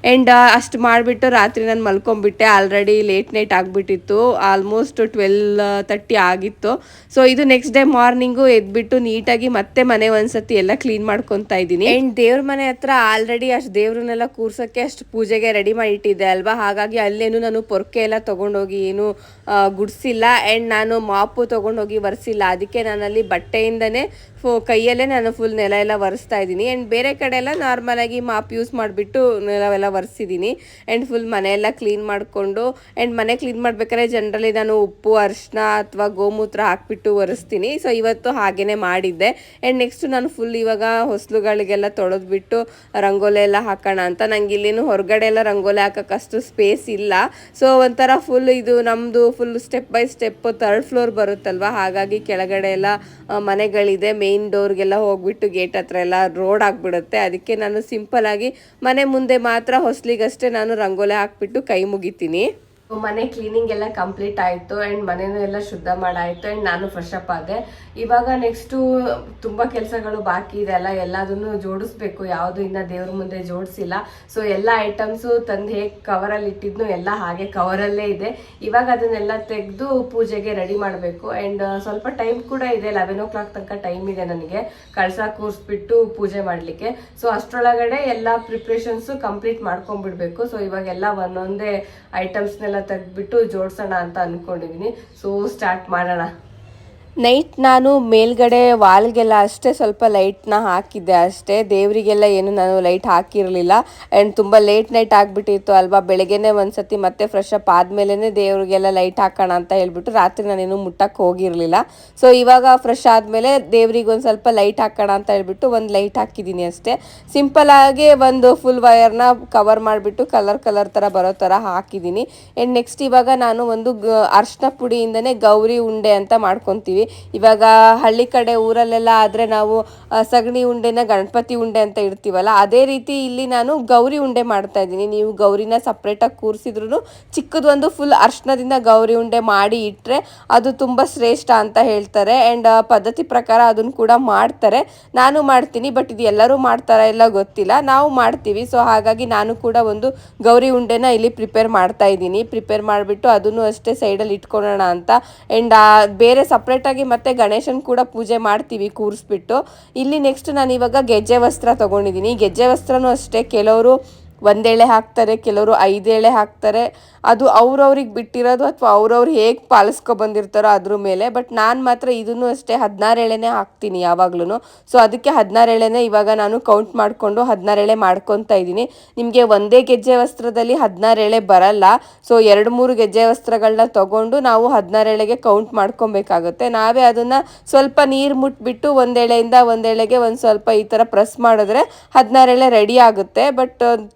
ಆ್ಯಂಡ್ ಅಷ್ಟು ಮಾಡಿಬಿಟ್ಟು ರಾತ್ರಿ ನಾನು ಮಲ್ಕೊಂಡ್ಬಿಟ್ಟೆ. ಆಲ್ರೆಡಿ ಲೇಟ್ ನೈಟ್ ಆಗಿಬಿಟ್ಟಿತ್ತು, ಆಲ್ಮೋಸ್ಟ್ 12:30 ಆಗಿತ್ತು. ಸೊ ಇದು ನೆಕ್ಸ್ಟ್ ಡೇ ಮಾರ್ನಿಂಗು ಎದ್ಬಿಟ್ಟು ನೀಟಾಗಿ ಮತ್ತೆ ಮನೆ ಒಂದ್ಸತಿ ಎಲ್ಲ ಕ್ಲೀನ್ ಮಾಡ್ಕೊತಾ ಇದ್ದೀನಿ. ಆ್ಯಂಡ್ ದೇವ್ರ ಮನೆ ಹತ್ರ ಆಲ್ರೆಡಿ ಅಷ್ಟು ದೇವ್ರನ್ನೆಲ್ಲ ಕೂರ್ಸೋಕ್ಕೆ ಅಷ್ಟು ಪೂಜೆಗೆ ರೆಡಿ ಮಾಡಿ ಇಟ್ಟಿದ್ದೆ ಅಲ್ವಾ, ಹಾಗಾಗಿ ಅಲ್ಲೇನು ನಾನು ಪೊರ್ಕೆ ಎಲ್ಲ ತೊಗೊಂಡೋಗಿ ಏನು ಗುಡಿಸಿಲ್ಲ. ಆ್ಯಂಡ್ ನಾನು ಮಾಪು ತೊಗೊಂಡೋಗಿ ಒರೆಸಿಲ್ಲ. ಅದಕ್ಕೆ ನಾನಲ್ಲಿ ಬಟ್ಟೆಯಿಂದನೇ ಕೈಯಲ್ಲೇ ನಾನು ಫುಲ್ ನೆಲ ಎಲ್ಲ ಒರೆಸ್ತಾ ಇದ್ದೀನಿ. ಆ್ಯಂಡ್ ಬೇರೆ ಕಡೆ ಎಲ್ಲ ನಾರ್ಮಲಾಗಿ ಮಾಪ್ ಯೂಸ್ ಮಾಡಿಬಿಟ್ಟು ನೆಲವೆಲ್ಲ ಒರೆಸಿದ್ದೀನಿ. ಆ್ಯಂಡ್ ಫುಲ್ ಮನೆಯೆಲ್ಲ ಕ್ಲೀನ್ ಮಾಡಿಕೊಂಡು, ಆ್ಯಂಡ್ ಮನೆ ಕ್ಲೀನ್ ಮಾಡ್ಬೇಕಾದ್ರೆ ಜನರಲಿ ನಾನು ಉಪ್ಪು, ಅರಿಶಿನ ಅಥವಾ ಗೋಮೂತ್ರ ಹಾಕ್ಬಿಟ್ಟು ಒರೆಸ್ತೀನಿ. ಸೊ ಇವತ್ತು ಹಾಗೇ ಮಾಡಿದ್ದೆ. ಆ್ಯಂಡ್ ನೆಕ್ಸ್ಟ್ ನಾನು ಫುಲ್ ಇವಾಗ ಹೊಸಲುಗಳಿಗೆಲ್ಲ ತೊಳೆದ್ಬಿಟ್ಟು ರಂಗೋಲಿ ಎಲ್ಲ ಹಾಕೋಣ ಅಂತ. ನಂಗೆ ಇಲ್ಲಿನೂ ಹೊರಗಡೆ ಎಲ್ಲ ರಂಗೋಲಿ ಹಾಕೋಕ್ಕಷ್ಟು ಸ್ಪೇಸ್ ಇಲ್ಲ. ಸೊ ಒಂಥರ ಫುಲ್ ಇದು ನಮ್ಮದು full step by step 3rd floor ಬರುತ್ತಲ್ವ, ಹಾಗಾಗಿ ಕೆಳಗಡೆ ಎಲ್ಲ ಮನೆಗಳಿದೆ. ಮೇನ್ ಡೋರ್ಗೆಲ್ಲ ಹೋಗ್ಬಿಟ್ಟು ಗೇಟ್ ಹತ್ರ ಎಲ್ಲ ರೋಡ್ ಆಗಿಬಿಡುತ್ತೆ. ಅದಕ್ಕೆ ನಾನು ಸಿಂಪಲ್ಲಾಗಿ ಮನೆ ಮುಂದೆ ಮಾತ್ರ ಹೊಸಲಿಗಷ್ಟೇ ನಾನು ರಂಗೋಲಿ ಹಾಕ್ಬಿಟ್ಟು ಕೈ ಮುಗಿತೀನಿ. ಮನೆ ಕ್ಲೀನಿಂಗ್ ಎಲ್ಲ ಕಂಪ್ಲೀಟ್ ಆಯಿತು. ಆ್ಯಂಡ್ ಮನೆಯೂ ಎಲ್ಲ ಶುದ್ಧ ಮಾಡಾಯಿತು. ಆ್ಯಂಡ್ ನಾನು ಫ್ರೆಶ್ ಅಪ್ ಆದೆ. ಇವಾಗ ನೆಕ್ಸ್ಟು ತುಂಬ ಕೆಲಸಗಳು ಬಾಕಿ ಇದೆ ಅಲ್ಲ, ಎಲ್ಲದನ್ನು ಜೋಡಿಸ್ಬೇಕು. ಯಾವುದು ಇನ್ನು ದೇವ್ರ ಮುಂದೆ ಜೋಡಿಸಿಲ್ಲ. ಸೊ ಎಲ್ಲ ಐಟಮ್ಸು ತಂದು ಹೇಗೆ ಕವರಲ್ಲಿ ಇಟ್ಟಿದ್ನು ಎಲ್ಲ ಹಾಗೆ ಕವರಲ್ಲೇ ಇದೆ. ಇವಾಗ ಅದನ್ನೆಲ್ಲ ತೆಗೆದು ಪೂಜೆಗೆ ರೆಡಿ ಮಾಡಬೇಕು. ಆ್ಯಂಡ್ ಸ್ವಲ್ಪ ಟೈಮ್ ಕೂಡ ಇದೆ, 11 o'clock ತನಕ ಟೈಮ್ ಇದೆ ನನಗೆ ಕಳಸ ಕೂರಿಸ್ಬಿಟ್ಟು ಪೂಜೆ ಮಾಡಲಿಕ್ಕೆ. ಸೊ ಅಷ್ಟರೊಳಗಡೆ ಎಲ್ಲ ಪ್ರಿಪ್ರೇಷನ್ಸು ಕಂಪ್ಲೀಟ್ ಮಾಡ್ಕೊಂಡ್ಬಿಡ್ಬೇಕು. ಸೊ ಇವಾಗೆಲ್ಲ ಒಂದೊಂದೇ ಐಟಮ್ಸ್ನೆಲ್ಲ ತೆಗೆದ್ಬಿಟ್ಟು ಜೋಡಿಸೋಣ ಅಂತ ಅಂದ್ಕೊಂಡಿದ್ದೀನಿ. ಸೊ ಸ್ಟಾರ್ಟ್ ಮಾಡೋಣ. ನೈಟ್ ನಾನು ಮೇಲ್ಗಡೆ ವಾಲ್ಗೆಲ್ಲ ಅಷ್ಟೇ ಸ್ವಲ್ಪ ಲೈಟ್ನ ಹಾಕಿದ್ದೆ ಅಷ್ಟೇ. ದೇವರಿಗೆಲ್ಲ ಏನು ನಾನು ಲೈಟ್ ಹಾಕಿರಲಿಲ್ಲ. ಆ್ಯಂಡ್ ತುಂಬ ಲೇಟ್ ನೈಟ್ ಆಗಿಬಿಟ್ಟಿತ್ತು ಅಲ್ವಾ, ಬೆಳಗ್ಗೆನೇ ಒಂದ್ಸತಿ ಮತ್ತೆ ಫ್ರೆಶ್ ಅಪ್ ಆದಮೇಲೆ ದೇವರಿಗೆಲ್ಲ ಲೈಟ್ ಹಾಕೋಣ ಅಂತ ಹೇಳ್ಬಿಟ್ಟು ರಾತ್ರಿ ನಾನೇನು ಮುಟ್ಟಕ್ಕೆ ಹೋಗಿರಲಿಲ್ಲ. ಸೊ ಇವಾಗ ಫ್ರೆಶ್ ಆದಮೇಲೆ ದೇವ್ರಿಗೆ ಒಂದು ಸ್ವಲ್ಪ ಲೈಟ್ ಹಾಕೋಣ ಅಂತ ಹೇಳ್ಬಿಟ್ಟು ಒಂದು ಲೈಟ್ ಹಾಕಿದ್ದೀನಿ ಅಷ್ಟೇ. ಸಿಂಪಲ್ಲಾಗಿ ಒಂದು ಫುಲ್ ವಯರ್ನ ಕವರ್ ಮಾಡಿಬಿಟ್ಟು ಕಲರ್ ಥರ ಬರೋ ಥರ ಹಾಕಿದ್ದೀನಿ. ಆ್ಯಂಡ್ ನೆಕ್ಸ್ಟ್ ಇವಾಗ ನಾನು ಒಂದು ಅರಿಶಿನ ಪುಡಿಯಿಂದನೇ ಗೌರಿ ಉಂಡೆ ಅಂತ ಮಾಡ್ಕೊತೀವಿ. ಇವಾಗ ಹಳ್ಳಿ ಕಡೆ ಊರಲ್ಲೆಲ್ಲ ಆದರೆ ನಾವು ಸಗಣಿ ಉಂಡೆನ ಗಣಪತಿ ಉಂಡೆ ಅಂತ ಇಡ್ತೀವಲ್ಲ, ಅದೇ ರೀತಿ ಇಲ್ಲಿ ನಾನು ಗೌರಿ ಉಂಡೆ ಮಾಡ್ತಾ ಇದ್ದೀನಿ. ನೀವು ಗೌರಿನ ಸಪ್ರೇಟಾಗಿ ಕೂರಿಸಿದ್ರು ಚಿಕ್ಕದೊಂದು ಫುಲ್ ಅರ್ಶನದಿಂದ ಗೌರಿ ಉಂಡೆ ಮಾಡಿ ಇಟ್ಟರೆ ಅದು ತುಂಬ ಶ್ರೇಷ್ಠ ಅಂತ ಹೇಳ್ತಾರೆ. ಆ್ಯಂಡ್ ಪದ್ಧತಿ ಪ್ರಕಾರ ಅದನ್ನು ಕೂಡ ಮಾಡ್ತಾರೆ. ನಾನು ಮಾಡ್ತೀನಿ, ಬಟ್ ಇದು ಎಲ್ಲರೂ ಮಾಡ್ತಾರ ಎಲ್ಲ ಗೊತ್ತಿಲ್ಲ, ನಾವು ಮಾಡ್ತೀವಿ. ಸೊ ಹಾಗಾಗಿ ನಾನು ಕೂಡ ಒಂದು ಗೌರಿ ಉಂಡೆನ ಇಲ್ಲಿ ಪ್ರಿಪೇರ್ ಮಾಡ್ತಾ ಇದ್ದೀನಿ. ಪ್ರಿಪೇರ್ ಮಾಡಿಬಿಟ್ಟು ಅದನ್ನು ಅಷ್ಟೇ ಸೈಡಲ್ಲಿ ಇಟ್ಕೊಳ್ಳೋಣ ಅಂತ. ಆ್ಯಂಡ್ ಬೇರೆ ಸಪ್ರೇಟಾಗಿ ಮತ್ತೆ ಗಣೇಶನ್ ಕೂಡ ಪೂಜೆ ಮಾಡ್ತೀವಿ ಕೂರಿಸ್ಬಿಟ್ಟು. ಇಲ್ಲಿ ನೆಕ್ಸ್ಟ್ ನಾನು ಇವಾಗ ಗೆಜ್ಜೆ ವಸ್ತ್ರ ತೊಗೊಂಡಿದ್ದೀನಿ. ಗೆಜ್ಜೆ ವಸ್ತ್ರನೂ ಅಷ್ಟೇ, ಕೆಲವರು 1 ಎಳೆ ಹಾಕ್ತಾರೆ, ಕೆಲವರು 5 ಎಳೆ ಹಾಕ್ತಾರೆ. ಅದು ಅವ್ರವ್ರಿಗೆ ಬಿಟ್ಟಿರೋದು, ಅಥವಾ ಅವ್ರವ್ರು ಹೇಗೆ ಪಾಲಿಸ್ಕೊ ಬಂದಿರ್ತಾರೋ ಅದ್ರ ಮೇಲೆ. ಬಟ್ ನಾನು ಮಾತ್ರ ಇದನ್ನು ಅಷ್ಟೇ 16 ಎಳೆನೇ ಹಾಕ್ತೀನಿ ಯಾವಾಗ್ಲೂ. ಸೊ ಅದಕ್ಕೆ 16 ಎಳೆನೇ ಇವಾಗ ನಾನು ಕೌಂಟ್ ಮಾಡಿಕೊಂಡು 16 ಎಳೆ ಮಾಡ್ಕೊತಾ ಇದ್ದೀನಿ. ನಿಮಗೆ ಒಂದೇ ಗೆಜ್ಜೆ ವಸ್ತ್ರದಲ್ಲಿ 16 ಎಳೆ ಬರಲ್ಲ. ಸೊ 2-3 ಗೆಜ್ಜೆ ವಸ್ತ್ರಗಳನ್ನ ತೊಗೊಂಡು ನಾವು 16 ಎಳೆಗೆ ಕೌಂಟ್ ಮಾಡ್ಕೊಬೇಕಾಗುತ್ತೆ. ನಾವೇ ಅದನ್ನು ಸ್ವಲ್ಪ ನೀರು ಮುಟ್ಬಿಟ್ಟು 1 ಎಳೆಯಿಂದ 1 ಎಳೆಗೆ ಒಂದು ಸ್ವಲ್ಪ ಈ ಥರ ಪ್ರೆಸ್ ಮಾಡಿದ್ರೆ 16 ಎಳೆ ರೆಡಿ ಆಗುತ್ತೆ. ಬಟ್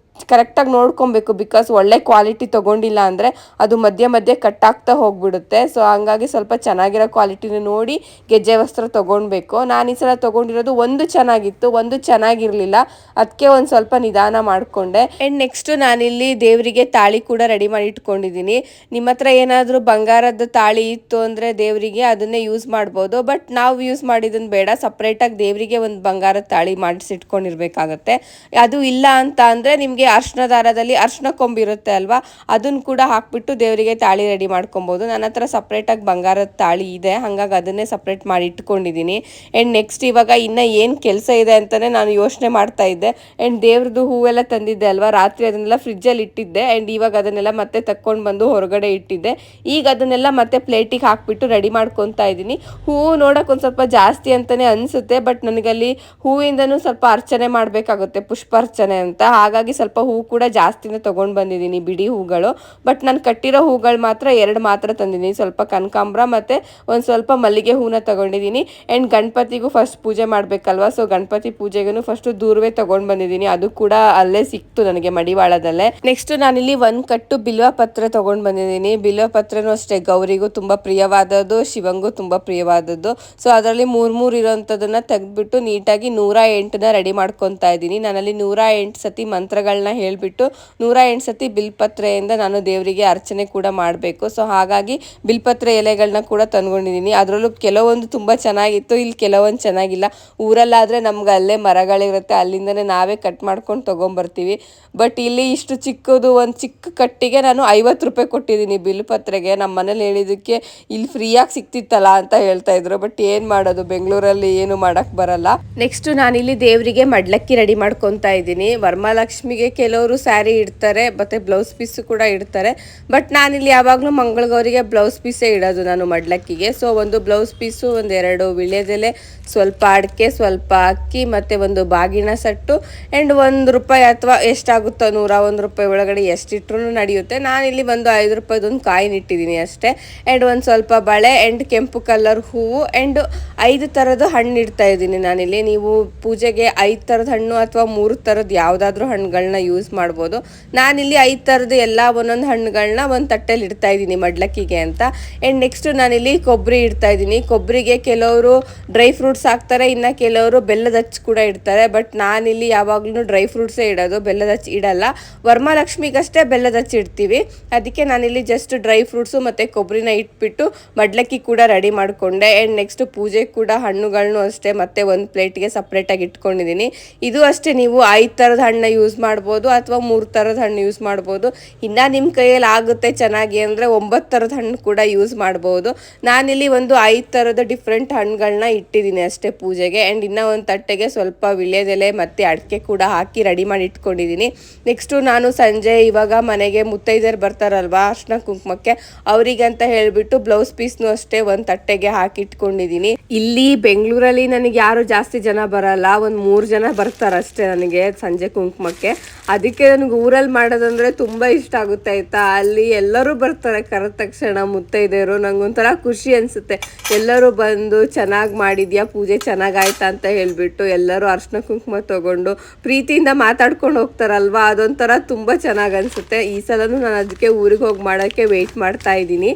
ಕರೆಕ್ಟಾಗಿ ನೋಡ್ಕೊಬೇಕು, ಬಿಕಾಸ್ ಒಳ್ಳೆ ಕ್ವಾಲಿಟಿ ತೊಗೊಂಡಿಲ್ಲ ತಗೊಂಡಿಲ್ಲ ಅಂದರೆ ಅದು ಮಧ್ಯೆ ಮಧ್ಯೆ ಕಟ್ಟಾಗ್ತಾ ಹೋಗ್ಬಿಡುತ್ತೆ. ಸೊ ಹಂಗಾಗಿ ಸ್ವಲ್ಪ ಚೆನ್ನಾಗಿರೋ ಕ್ವಾಲಿಟಿನ ನೋಡಿ ಗೆಜ್ಜೆ ವಸ್ತ್ರ ತೊಗೊಳ್ಬೇಕು. ನಾನು ಈ ಸಲ ತೊಗೊಂಡಿರೋದು ಒಂದು ಚೆನ್ನಾಗಿತ್ತು, ಒಂದು ಚೆನ್ನಾಗಿರಲಿಲ್ಲ. ಅದಕ್ಕೆ ಒಂದು ಸ್ವಲ್ಪ ನಿಧಾನ ಮಾಡಿಕೊಂಡೆ. ಆ್ಯಂಡ್ ನೆಕ್ಸ್ಟು ನಾನಿಲ್ಲಿ ದೇವರಿಗೆ ತಾಳಿ ಕೂಡ ರೆಡಿ ಮಾಡಿ ಇಟ್ಕೊಂಡಿದ್ದೀನಿ. ನಿಮ್ಮ ಹತ್ರ ಏನಾದರೂ ಬಂಗಾರದ ತಾಳಿ ಇತ್ತು ಅಂದರೆ ದೇವರಿಗೆ ಅದನ್ನೇ ಯೂಸ್ ಮಾಡ್ಬೋದು. ಬಟ್ ನಾವು ಯೂಸ್ ಮಾಡಿದ್ದನ್ನು ಬೇಡ, ಸಪ್ರೇಟಾಗಿ ದೇವರಿಗೆ ಒಂದು ಬಂಗಾರದ ತಾಳಿ ಮಾಡಿಸಿಟ್ಕೊಂಡಿರ್ಬೇಕಾಗತ್ತೆ. ಅದು ಇಲ್ಲ ಅಂತ ಅಂದರೆ ನಿಮಗೆ ಅರ್ಶಿನ ದಾರದಲ್ಲಿ ಅರ್ಶಿನ ಕೊಂಬಿರುತ್ತೆ ಅಲ್ವಾ, ಅದನ್ನು ಕೂಡ ಹಾಕ್ಬಿಟ್ಟು ದೇವರಿಗೆ ತಾಳಿ ರೆಡಿ ಮಾಡ್ಕೊಬೋದು. ನನ್ನ ಹತ್ರ ಸಪ್ರೇಟಾಗಿ ಬಂಗಾರದ ತಾಳಿ ಇದೆ, ಹಾಗಾಗಿ ಅದನ್ನೇ ಸಪ್ರೇಟ್ ಮಾಡಿ ಇಟ್ಕೊಂಡಿದ್ದೀನಿ. ಆ್ಯಂಡ್ ನೆಕ್ಸ್ಟ್ ಇವಾಗ ಇನ್ನು ಏನು ಕೆಲಸ ಇದೆ ಅಂತಲೇ ನಾನು ಯೋಚನೆ ಮಾಡ್ತಾ ಇದ್ದೆ. ಆ್ಯಂಡ್ ದೇವ್ರದ್ದು ಹೂವೆಲ್ಲ ತಂದಿದ್ದೆ ಅಲ್ವಾ, ರಾತ್ರಿ ಅದನ್ನೆಲ್ಲ ಫ್ರಿಜ್ಜಲ್ಲಿ ಇಟ್ಟಿದ್ದೆ. ಆ್ಯಂಡ್ ಇವಾಗ ಅದನ್ನೆಲ್ಲ ಮತ್ತೆ ತಕ್ಕೊಂಡು ಬಂದು ಹೊರಗಡೆ ಇಟ್ಟಿದ್ದೆ. ಈಗ ಅದನ್ನೆಲ್ಲ ಮತ್ತೆ ಪ್ಲೇಟಿಗೆ ಹಾಕ್ಬಿಟ್ಟು ರೆಡಿ ಮಾಡ್ಕೊತಾ ಇದ್ದೀನಿ. ಹೂವು ನೋಡೋಕೆ ಒಂದು ಸ್ವಲ್ಪ ಜಾಸ್ತಿ ಅಂತಲೇ ಅನಿಸುತ್ತೆ, ಬಟ್ ನನಗಲ್ಲಿ ಹೂವಿಂದನೂ ಸ್ವಲ್ಪ ಅರ್ಚನೆ ಮಾಡಬೇಕಾಗುತ್ತೆ, ಪುಷ್ಪಾರ್ಚನೆ ಅಂತ. ಹಾಗಾಗಿ ಸ್ವಲ್ಪ ಹೂವು ಕೂಡ ಜಾಸ್ತಿನೇ ತೊಗೊಂಡು ಬಂದಿದ್ದೀನಿ, ಬಿಡಿ ಹೂಗಳು. ಬಟ್ ನಾನು ಕಟ್ಟಿರೋ ಹೂಗಳು ಮಾತ್ರ 2 ಮಾತ್ರ ತಂದಿದ್ದೀನಿ. ಸ್ವಲ್ಪ ಕನಕಾಂಬ್ರ ಮತ್ತು ಒಂದು ಸ್ವಲ್ಪ ಮಲ್ಲಿಗೆ ಹೂನ ತೊಗೊಂಡಿದ್ದೀನಿ. ಆ್ಯಂಡ್ ಗಣಪತಿಗೂ ಫಸ್ಟ್ ಪೂಜೆ ಮಾಡಬೇಕಲ್ವ, ಸೊ ಗಣಪತಿ ಪೂಜೆಗೂ ಫಸ್ಟು ದೂರ್ವೇ ತೊಗೊಂಡು ಬಂದಿದ್ದೀನಿ. ಅದು ಕೂಡ ಅಲ್ಲೇ ಸಿಕ್ತು ನನಗೆ ಮಡಿವಾಳದಲ್ಲೇ. ನೆಕ್ಸ್ಟ್ ನಾನಿಲ್ಲಿ 1 ಕಟ್ಟು ಬಿಲ್ವ ಪತ್ರೆ ತೊಗೊಂಡು ಬಂದಿದ್ದೀನಿ. ಬಿಲ್ವ ಪತ್ರೆನೂ ಅಷ್ಟೇ ಗೌರಿಗೂ ತುಂಬ ಪ್ರಿಯವಾದದ್ದು, ಶಿವಂಗೂ ತುಂಬ ಪ್ರಿಯವಾದದ್ದು. ಸೊ ಅದರಲ್ಲಿ 3 ಇರೋಂಥದ್ದನ್ನು ತೆಗೆದ್ಬಿಟ್ಟು ನೀಟಾಗಿ 108ನ ರೆಡಿ ಮಾಡ್ಕೊತಾ ಇದ್ದೀನಿ. ನಾನಲ್ಲಿ 108 ಸತಿ ಮಂತ್ರಗಳನ್ನ ಹೇಳಿಬಿಟ್ಟು 108 ಸತಿ ಬಿಲ್ಪತ್ರೆಯಿಂದ ನಾನು ದೇವರಿಗೆ ಅರ್ಚನೆ ಕೂಡ ಮಾಡಬೇಕು. ಸೊ ಹಾಗಾಗಿ ಬಿಲ್ಪತ್ರೆ ಎಲೆಗಳನ್ನ ಕೂಡ ತಂದ್ಕೊಂಡಿದ್ದೀನಿ. ಅದರಲ್ಲೂ ಕೆಲವೊಂದು ತುಂಬ ಚೆನ್ನಾಗಿತ್ತು, ಇಲ್ಲಿ ಕೆಲವೊಂದು ಚೆನ್ನಾಗಿಲ್ಲ. ಊರಲ್ಲಾದರೆ ನಮ್ಗೆ ಅಲ್ಲೇ ಮರಗಳಿರುತ್ತೆ, ಅಲ್ಲಿಂದನೇ ನಾವೇ ಕಟ್ ಮಾಡ್ಕೊಂಡು ತೊಗೊಂಬರ್ತೀವಿ. ಬಟ್ ಇಲ್ಲಿ ಇಷ್ಟು ಚಿಕ್ಕದು ಒಂದು ಚಿಕ್ಕ ಕಟ್ಟಿಗೆ ನಾನು 50 ರೂಪಾಯಿ ಕೊಟ್ಟಿದ್ದೀನಿ ಬಿಲ್ಪತ್ರೆಗೆ. ನಮ್ಮ ಮನೇಲಿ ಹೇಳಿದ್ದಕ್ಕೆ ಇಲ್ಲಿ ಫ್ರೀಯಾಗಿ ಸಿಕ್ತಿತ್ತಲ್ಲ ಅಂತ ಹೇಳ್ತಾ ಇದ್ರು. ಬಟ್ ಏನು ಮಾಡೋದು, ಬೆಂಗಳೂರಲ್ಲಿ ಏನು ಮಾಡೋಕ್ಕೆ ಬರಲ್ಲ. ನೆಕ್ಸ್ಟು ನಾನಿಲ್ಲಿ ದೇವರಿಗೆ ಮಡ್ಲಕ್ಕಿ ರೆಡಿ ಮಾಡ್ಕೊತಾ ಇದ್ದೀನಿ. ವರಮಹಾಲಕ್ಷ್ಮಿಗೆ ಕೆಲವರು ಸ್ಯಾರಿ ಇಡ್ತಾರೆ ಮತ್ತು ಬ್ಲೌಸ್ ಪೀಸು ಕೂಡ ಇಡ್ತಾರೆ. ಬಟ್ ನಾನಿಲ್ಲಿ ಯಾವಾಗಲೂ ಮಂಗಳಗೌರಿಗೆ ಬ್ಲೌಸ್ ಪೀಸೇ ಇಡೋದು ನಾನು ಮಡ್ಲಕ್ಕಿಗೆ. ಸೊ ಒಂದು ಬ್ಲೌಸ್ ಪೀಸು, 2 ವೀಳ್ಯದೆಲೆ, ಸ್ವಲ್ಪ ಅಡಿಕೆ, ಸ್ವಲ್ಪ ಅಕ್ಕಿ ಮತ್ತು ಒಂದು ಬಾಗಿನ ಸೆಟ್ಟು ಆ್ಯಂಡ್ ₹1 ಅಥವಾ ಎಷ್ಟಾಗುತ್ತೋ 101 ರೂಪಾಯಿ ಒಳಗಡೆ ಎಷ್ಟಿಟ್ರೂ ನಡೆಯುತ್ತೆ. ನಾನಿಲ್ಲಿ ಒಂದು 5 ರೂಪಾಯಿದೊಂದು ಕಾಯಿನ್ ಇಟ್ಟಿದ್ದೀನಿ ಅಷ್ಟೇ. ಆ್ಯಂಡ್ ಒಂದು ಸ್ವಲ್ಪ ಬಳೆ ಆ್ಯಂಡ್ ಕೆಂಪು ಕಲರ್ ಹೂವು ಆ್ಯಂಡ್ 5 ಥರದ ಹಣ್ಣು ಇಡ್ತಾ ಇದ್ದೀನಿ ನಾನಿಲ್ಲಿ. ನೀವು ಪೂಜೆಗೆ 5 ಥರದ ಹಣ್ಣು ಅಥವಾ 3 ಥರದ್ದು ಯಾವುದಾದ್ರೂ ಹಣ್ಣುಗಳನ್ನ ಯೂಸ್ ಮಾಡ್ಬೋದು. ನಾನಿಲ್ಲಿ 5 ಥರದ್ದು ಎಲ್ಲ ಒಂದೊಂದು ಹಣ್ಣುಗಳನ್ನ ಒಂದು ತಟ್ಟೆಲಿ ಇಡ್ತಾ ಇದ್ದೀನಿ ಮಡ್ಲಕ್ಕಿಗೆ ಅಂತ. ಆ್ಯಂಡ್ ನೆಕ್ಸ್ಟು ನಾನಿಲ್ಲಿ ಕೊಬ್ಬರಿ ಇಡ್ತಾ ಇದ್ದೀನಿ. ಕೊಬ್ಬರಿಗೆ ಕೆಲವರು ಡ್ರೈ ಫ್ರೂಟ್ಸ್ ಹಾಕ್ತಾರೆ, ಇನ್ನು ಕೆಲವರು ಬೆಲ್ಲದ ಹಚ್ಚು ಕೂಡ ಇಡ್ತಾರೆ. ಬಟ್ ನಾನಿಲ್ಲಿ ಯಾವಾಗಲೂ ಡ್ರೈ ಫ್ರೂಟ್ಸೇ ಇಡೋದು, ಬೆಲ್ಲದ ಹಚ್ಚು ಇಡಲ್ಲ. ವರಮಹಾಲಕ್ಷ್ಮಿಗಷ್ಟೇ ಬೆಲ್ಲದ ಹಚ್ಚು ಇಡ್ತೀವಿ. ಅದಕ್ಕೆ ನಾನಿಲ್ಲಿ ಜಸ್ಟ್ ಡ್ರೈ ಫ್ರೂಟ್ಸು ಮತ್ತು ಕೊಬ್ಬರಿನ ಇಟ್ಬಿಟ್ಟು ಮಡ್ಲಕ್ಕಿ ಕೂಡ ರೆಡಿ ಮಾಡಿಕೊಂಡೆ. ಆ್ಯಂಡ್ ನೆಕ್ಸ್ಟ್ ಪೂಜೆ ಕೂಡ ಹಣ್ಣುಗಳನ್ನು ಅಷ್ಟೇ ಮತ್ತೆ ಒಂದು ಪ್ಲೇಟ್ಗೆ ಸಪ್ರೇಟಾಗಿ ಇಟ್ಕೊಂಡಿದ್ದೀನಿ. ಇದು ಅಷ್ಟೇ, ನೀವು 5 ಥರದ ಹಣ್ಣು ಯೂಸ್ ಮಾಡ್ಬೋದು ಅಥವಾ 3 ಥರದ ಹಣ್ಣು ಯೂಸ್ ಮಾಡ್ಬೋದು. ಇನ್ನು ನಿಮ್ಮ ಕೈಯಲ್ಲಿ ಆಗುತ್ತೆ ಚೆನ್ನಾಗಿ ಅಂದರೆ 9 ಥರದ ಹಣ್ಣು ಕೂಡ ಯೂಸ್ ಮಾಡ್ಬೋದು. ನಾನಿಲ್ಲಿ ಒಂದು 5 ಥರದ ಡಿಫ್ರೆಂಟ್ ಹಣ್ಣುಗಳನ್ನ ಇಟ್ಟಿದ್ದೀನಿ ಅಷ್ಟೇ ಪೂಜೆಗೆ. ಆ್ಯಂಡ್ ಇನ್ನೂ ಒಂದು ತಟ್ಟೆಗೆ ಸ್ವಲ್ಪ ವೀಳ್ಯದೆಲೆ ಮತ್ತು ಅಡಿಕೆ ಕೂಡ ಹಾಕಿ ರೆಡಿ ಮಾಡಿ ಇಟ್ಕೊಂಡಿದ್ದೀನಿ. ನೆಕ್ಸ್ಟು ನಾನು ಸಂಜೆ ಇವಾಗ ಮನೆಗೆ ಮುತ್ತೈದೆಯರು ಬರ್ತಾರಲ್ವಾ ಅರ್ಶಿನ ಕುಂಕುಮಕ್ಕೆ, ಅವರಿಗಂತ ಹೇಳಿಬಿಟ್ಟು ಬ್ಲೌಸ್ ಪೀಸ್ನು ಅಷ್ಟೇ ಒಂದು ತಟ್ಟೆಗೆ ಹಾಕಿ ಇಟ್ಕೊಂಡಿದ್ದೀನಿ. ಇಲ್ಲಿ ಬೆಂಗಳೂರಲ್ಲಿ ನನಗೆ ಯಾರು ಜಾಸ್ತಿ ಜನ ಬರಲ್ಲ, ಒಂದು 3 ಜನ ಬರ್ತಾರಷ್ಟೇ ನನಗೆ ಸಂಜೆ ಕುಂಕುಮಕ್ಕೆ. ಅದಕ್ಕೆ ನನಗೆ ಊರಲ್ಲಿ ಮಾಡೋದಂದರೆ ತುಂಬ ಇಷ್ಟ ಆಗುತ್ತೆ ಆಯಿತಾ. ಅಲ್ಲಿ ಎಲ್ಲರೂ ಬರ್ತಾರೆ ಕರೆದ ತಕ್ಷಣ ಮುತ್ತೈದೆಯರು. ನಂಗೊಂಥರ ಖುಷಿ ಅನಿಸುತ್ತೆ, ಎಲ್ಲರೂ ಬಂದು ಚೆನ್ನಾಗಿ ಮಾಡಿದ್ಯಾ ಪೂಜೆ ಚೆನ್ನಾಗಾಯ್ತಾ ಅಂತ ಹೇಳಿಬಿಟ್ಟು ಎಲ್ಲರೂ ಅರ್ಶಿನ ಕುಂಕುಮ ತೊಗೊಂಡು ಪ್ರೀತಿಯಿಂದ ಮಾತಾಡ್ಕೊಂಡು ಹೋಗ್ತಾರಲ್ವ, ಅದೊಂಥರ ತುಂಬ ಚೆನ್ನಾಗಿ ಅನಿಸುತ್ತೆ. ಈ ಸಲನೂ ನಾನು ಅದಕ್ಕೆ ಊರಿಗೆ ಹೋಗಿ ಮಾಡೋಕ್ಕೆ ವೆಯ್ಟ್ ಮಾಡ್ತಾ ಇದ್ದೀನಿ.